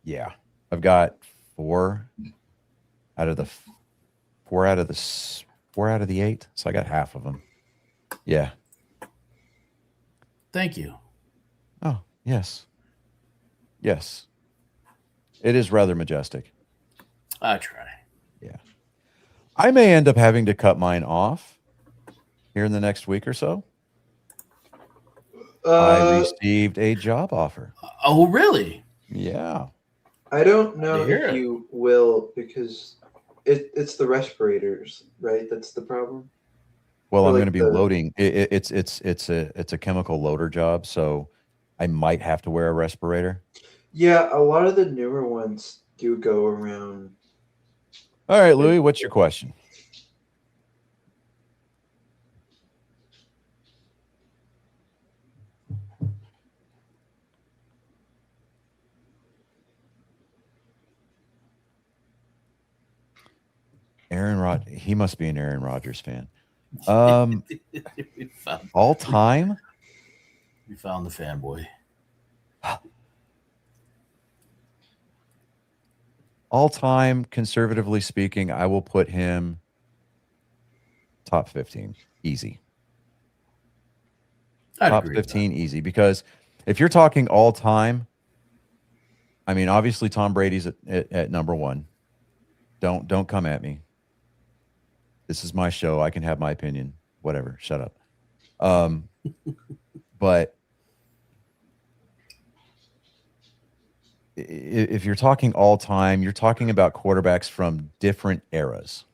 Yeah, I've got 4 out of the 8, so I got half of them. Yeah. Thank you. Oh, yes. Yes. It is rather majestic. I try. Yeah. I may end up having to cut mine off here in the next week or so. I received a job offer. Oh, really? Yeah. I don't know if you will, because it's the respirators, right? That's the problem. Well, I'm going to be loading. It's a chemical loader job, so I might have to wear a respirator. Yeah, a lot of the newer ones do go around. All right, Louis, what's your question? He must be an Aaron Rodgers fan. All time? We found the fanboy. All time, conservatively speaking, I will put him top 15. Easy. Top 15 easy. Because if you're talking all time, I mean, obviously Tom Brady's at number 1. Don't come at me. This is my show. I can have my opinion. Whatever. Shut up. But if you're talking all time, you're talking about quarterbacks from different eras.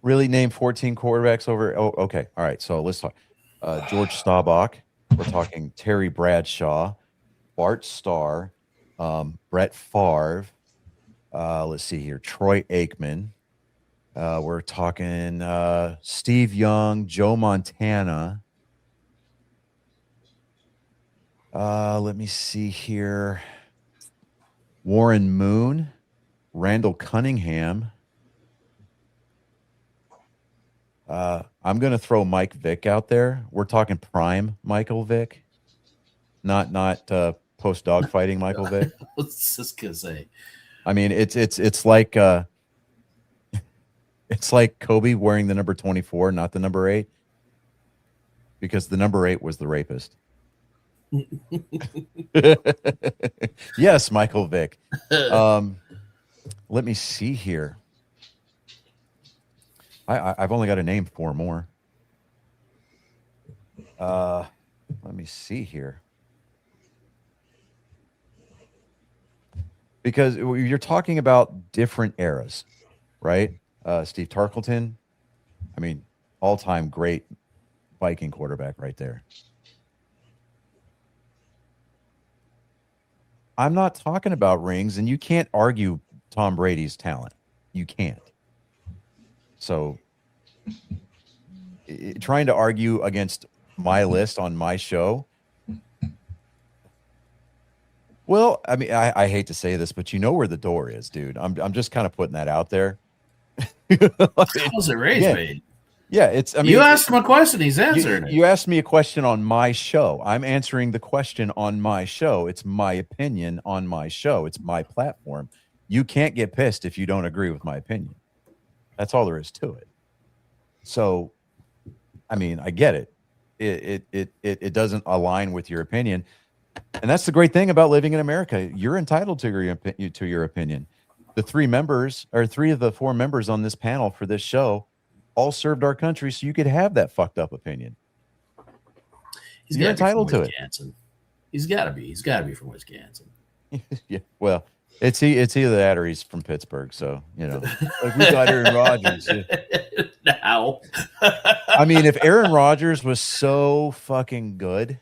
Really name 14 quarterbacks over? Oh, okay. All right. So let's talk. George Staubach. We're talking Terry Bradshaw, Bart Starr, Brett Favre. Let's see here. Troy Aikman. We're talking Steve Young, Joe Montana. Let me see here. Warren Moon, Randall Cunningham. I'm going to throw Mike Vick out there. We're talking prime Michael Vick, not post dogfighting Michael Vick. I was just gonna say. I mean, it's like Kobe wearing the number 24, not the number 8, because the number 8 was the rapist. Yes, Michael Vick. Let me see here. I've only got to name 4 more. Let me see here. Because you're talking about different eras, right? Steve Tarkleton, I mean, all-time great Viking quarterback right there. I'm not talking about rings, and you can't argue Tom Brady's talent. You can't. So trying to argue against my list on my show. Well, I mean, I hate to say this, but you know where the door is, dude. I'm just kind of putting that out there. How's it rage yeah. bait? Yeah, it's. I mean, you asked him a question, he's answering it. You asked me a question on my show. I'm answering the question on my show. It's my opinion on my show. It's my platform. You can't get pissed if you don't agree with my opinion. That's all there is to it. So, I mean, I get it. It doesn't align with your opinion, and that's the great thing about living in America. You're entitled to your opinion. The three of the four members on this panel for this show all served our country, so you could have that fucked up opinion. You're entitled to it. He's got to be. He's got to be from Wisconsin. Yeah. Well, it's either that or he's from Pittsburgh. So like we got Aaron Rodgers. Yeah. Now, I mean, if Aaron Rodgers was so fucking good,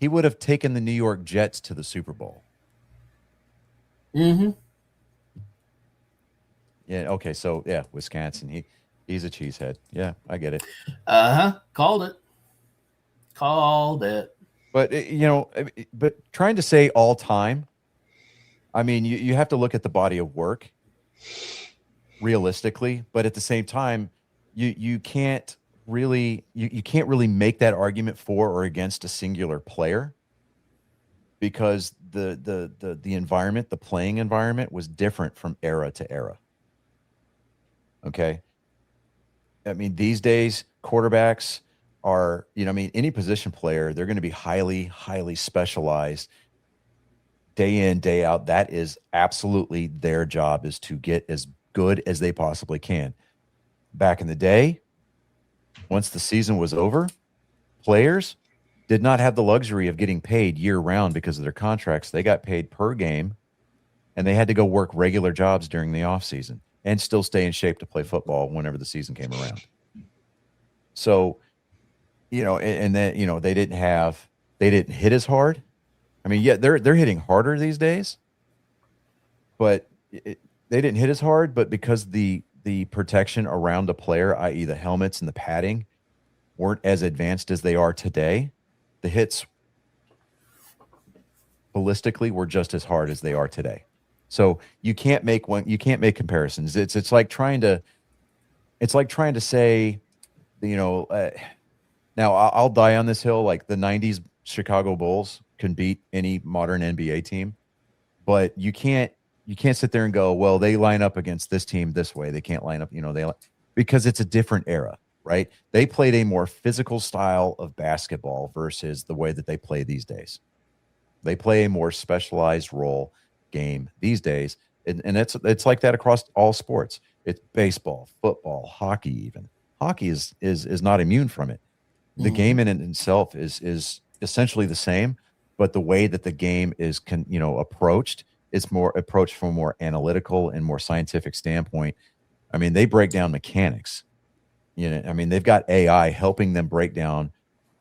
he would have taken the New York Jets to the Super Bowl. Mm-hmm. Yeah. Okay. So yeah, Wisconsin. He's a cheesehead. Yeah, I get it. Called it. But but trying to say all time, I mean, you have to look at the body of work realistically, but at the same time, you can't really you can't really make that argument for or against a singular player, because the environment, the playing environment, was different from era to era. Okay. I mean, these days, quarterbacks are, any position player, they're going to be highly, highly specialized day in, day out. That is absolutely their job, is to get as good as they possibly can. Back in the day, once the season was over, players did not have the luxury of getting paid year round because of their contracts. They got paid per game, and they had to go work regular jobs during the off season and still stay in shape to play football whenever the season came around. So, and then, they didn't hit as hard. I mean, yeah, they're hitting harder these days, but they didn't hit as hard. But because the protection around a player, i.e. the helmets and the padding, weren't as advanced as they are today, the hits ballistically were just as hard as they are today. So you can't make comparisons. It's like trying to say, now I'll die on this hill. Like the 90s Chicago Bulls can beat any modern NBA team, but you can't sit there and go, well, they line up against this team this way. They can't line up, because it's a different era, right? They played a more physical style of basketball versus the way that they play these days. They play a more specialized role game these days, and it's like that across all sports. It's baseball, football, hockey. Even hockey is not immune from it. The game in itself is essentially the same, but the way that the game is approached, it's more approached from a more analytical and more scientific standpoint. I mean, they break down mechanics. I mean, they've got AI helping them break down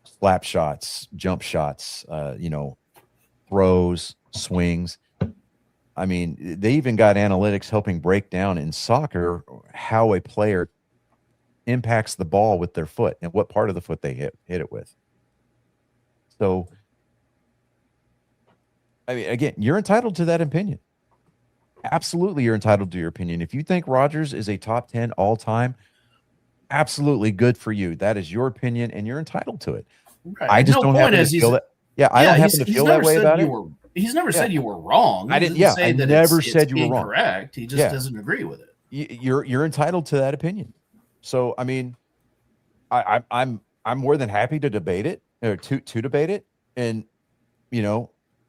slap shots, jump shots, throws, swings. I mean, they even got analytics helping break down in soccer how a player impacts the ball with their foot and what part of the foot they hit it with. So, I mean, again, you're entitled to that opinion. Absolutely, you're entitled to your opinion. If you think Rodgers is a top 10 all time, absolutely good for you. That is your opinion, and you're entitled to it. Right. I just don't happen to feel that. Yeah, I don't happen to feel that way about it. He's never said you were wrong. I didn't. Yeah, I never said you were wrong. Correct. He just doesn't agree with it. You're entitled to that opinion. So, I mean, I'm more than happy to debate it, or to debate it, and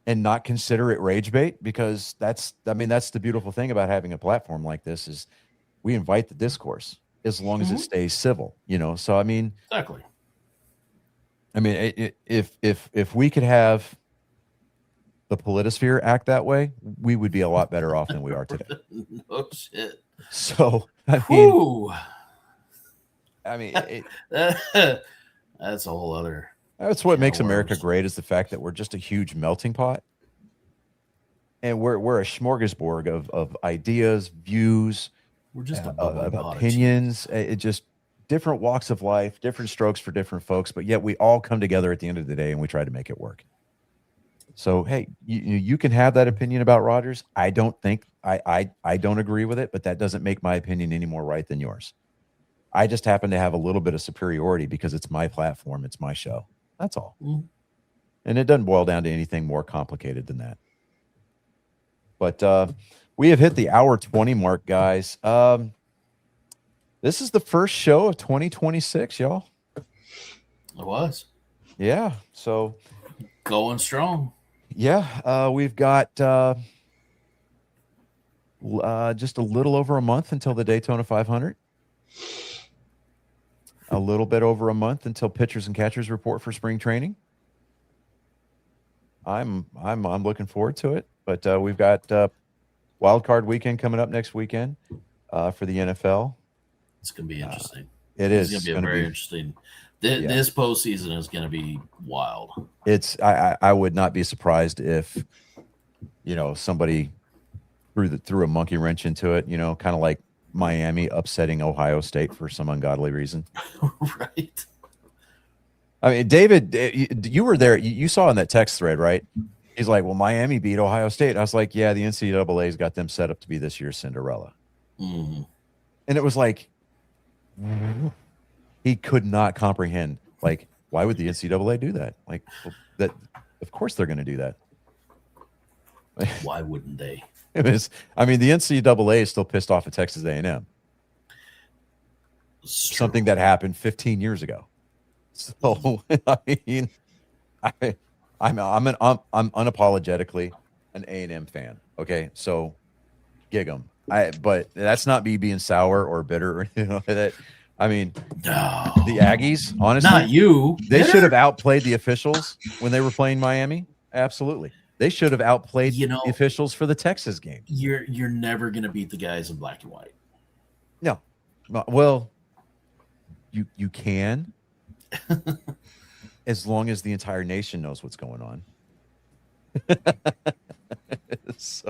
and not consider it rage bait, because that's the beautiful thing about having a platform like this, is we invite the discourse as long as it stays civil. So I mean, exactly. I mean, if we could have the politosphere act that way, we would be a lot better off than we are today. No shit. So I mean, that's a whole other. That's what makes America great, is the fact that we're just a huge melting pot, and we're a smorgasbord of ideas, views, we're just of opinions. It just different walks of life, different strokes for different folks, but yet we all come together at the end of the day and we try to make it work. So hey, you can have that opinion about Rodgers. I don't think I don't agree with it, but that doesn't make my opinion any more right than yours. I just happen to have a little bit of superiority because it's my platform, it's my show. That's all. And it doesn't boil down to anything more complicated than that. But we have hit the hour 20 mark, guys. This is the first show of 2026, y'all. It was. Yeah. So going strong. Yeah. We've got just a little over a month until the Daytona 500. A little bit over a month until pitchers and catchers report for spring training. I'm looking forward to it. But we've got wild card weekend coming up next weekend for the NFL. It's going to be interesting. It's going to be very interesting. This postseason is going to be wild. It's I would not be surprised if somebody threw a monkey wrench into it. Kind of like Miami upsetting Ohio State for some ungodly reason. Right. I mean, David, you were there. You saw in that text thread, right? He's like, well, Miami beat Ohio State. I was like, yeah, the NCAA's got them set up to be this year's Cinderella. Mm-hmm. And it was like, he could not comprehend, like, why would the NCAA do that? Like, that, of course they're going to do that. Why wouldn't they? The NCAA is still pissed off at Texas A&M. Something that happened 15 years ago. So, I'm unapologetically an A&M fan. Okay, so gig 'em. But that's not me being sour or bitter. No. The Aggies, honestly, not you. They should have outplayed the officials when they were playing Miami. Absolutely, they should have outplayed the officials for the Texas game. You're never gonna beat the guys in black and white. No, well, you can. As long as the entire nation knows what's going on. So,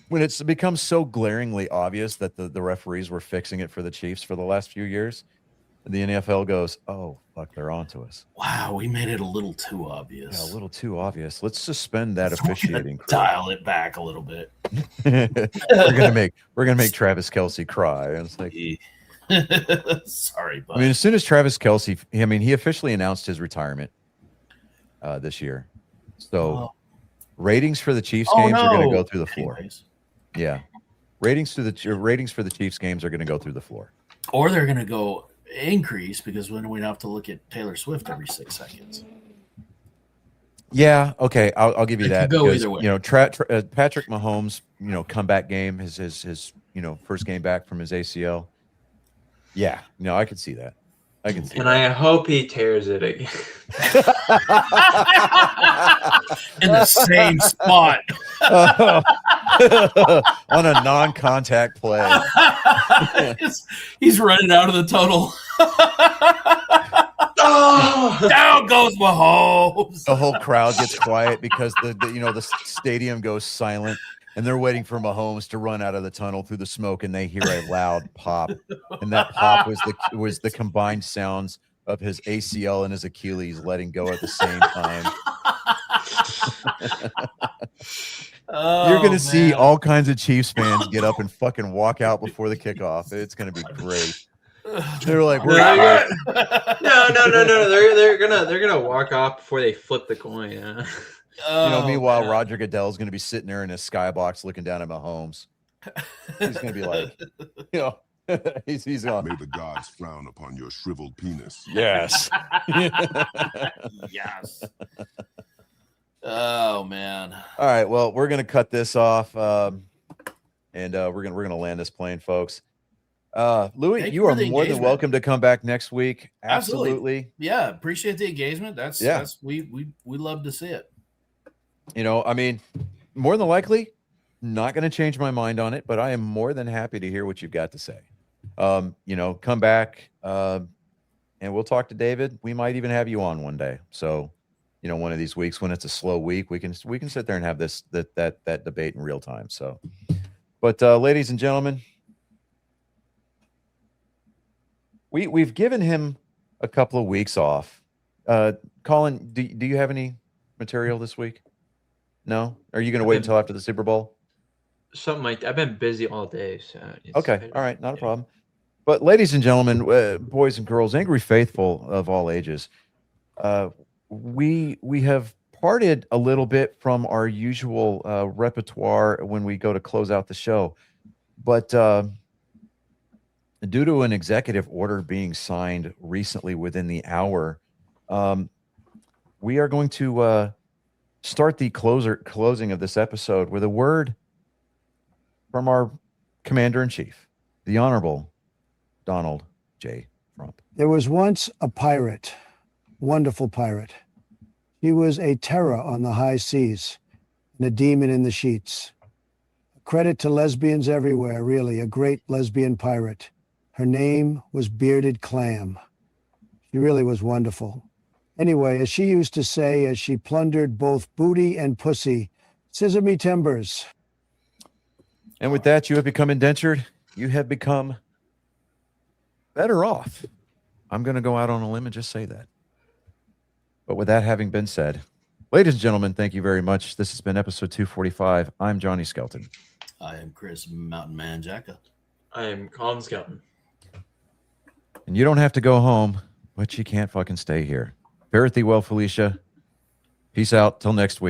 when it's become so glaringly obvious that the referees were fixing it for the Chiefs for the last few years, the NFL goes, oh, fuck, they're on to us. Wow, we made it a little too obvious. Yeah, a little too obvious. Let's suspend that officiating. Dial it back a little bit. we're gonna make Travis Kelce cry. And it's like, sorry, bud. as soon as Travis Kelce, he officially announced his retirement this year. So ratings for the Chiefs games are going to go through the floor. Anyways. Yeah, ratings for the Chiefs games are going to go through the floor, or they're going to go increase because then we have to look at Taylor Swift every 6 seconds. Yeah, okay, I'll give you that. Go because, either way. Patrick Mahomes, comeback game, his first game back from his ACL. Yeah, no, I can see that. And I hope he tears it again. In the same spot. On a non-contact play. He's running out of the tunnel. Down goes Mahomes. The whole crowd gets quiet because the stadium goes silent. And they're waiting for Mahomes to run out of the tunnel through the smoke, and they hear a loud pop, and that pop was the combined sounds of his ACL and his Achilles letting go at the same time. You're gonna see all kinds of Chiefs fans get up and fucking walk out before the kickoff. It's gonna be great. They're like, no. They're gonna walk off before they flip the coin. Yeah. Meanwhile, Roger Goodell's going to be sitting there in his skybox looking down at Mahomes. He's going to be like, he's on. May the gods frown upon your shriveled penis. Yes. Yes. Oh, man. All right. Well, we're going to cut this off, and we're going to land this plane, folks. Louis, you are more than welcome to come back next week. Absolutely. Yeah, appreciate the engagement. That's we love to see it. More than likely, not going to change my mind on it, but I am more than happy to hear what you've got to say. Come back, and we'll talk to David. We might even have you on one day. So, one of these weeks when it's a slow week, we can sit there and have that debate in real time. So, but ladies and gentlemen, we've given him a couple of weeks off. Colin, do you have any material this week? No? Are you going to wait until after the Super Bowl? Something like that. I've been busy all day. So Okay. All right. Not a problem. But ladies and gentlemen, boys and girls, angry faithful of all ages, we have parted a little bit from our usual repertoire when we go to close out the show. But due to an executive order being signed recently within the hour, we are going to start the closing of this episode with a word from our Commander-in-Chief, the Honorable Donald J. Trump. There was once a pirate, wonderful pirate. He was a terror on the high seas and a demon in the sheets. A credit to lesbians everywhere, really, a great lesbian pirate. Her name was Bearded Clam. She really was wonderful. Anyway, as she used to say, as she plundered both booty and pussy, scissor me timbers. And with that, you have become indentured. You have become better off. I'm going to go out on a limb and just say that. But with that having been said, ladies and gentlemen, thank you very much. This has been episode 245. I'm Johnny Skelton. I am Chris Mountain Man Jacka. I am Colin Skelton. And you don't have to go home, but you can't fucking stay here. Fare thee well, Felicia. Peace out. Till next week.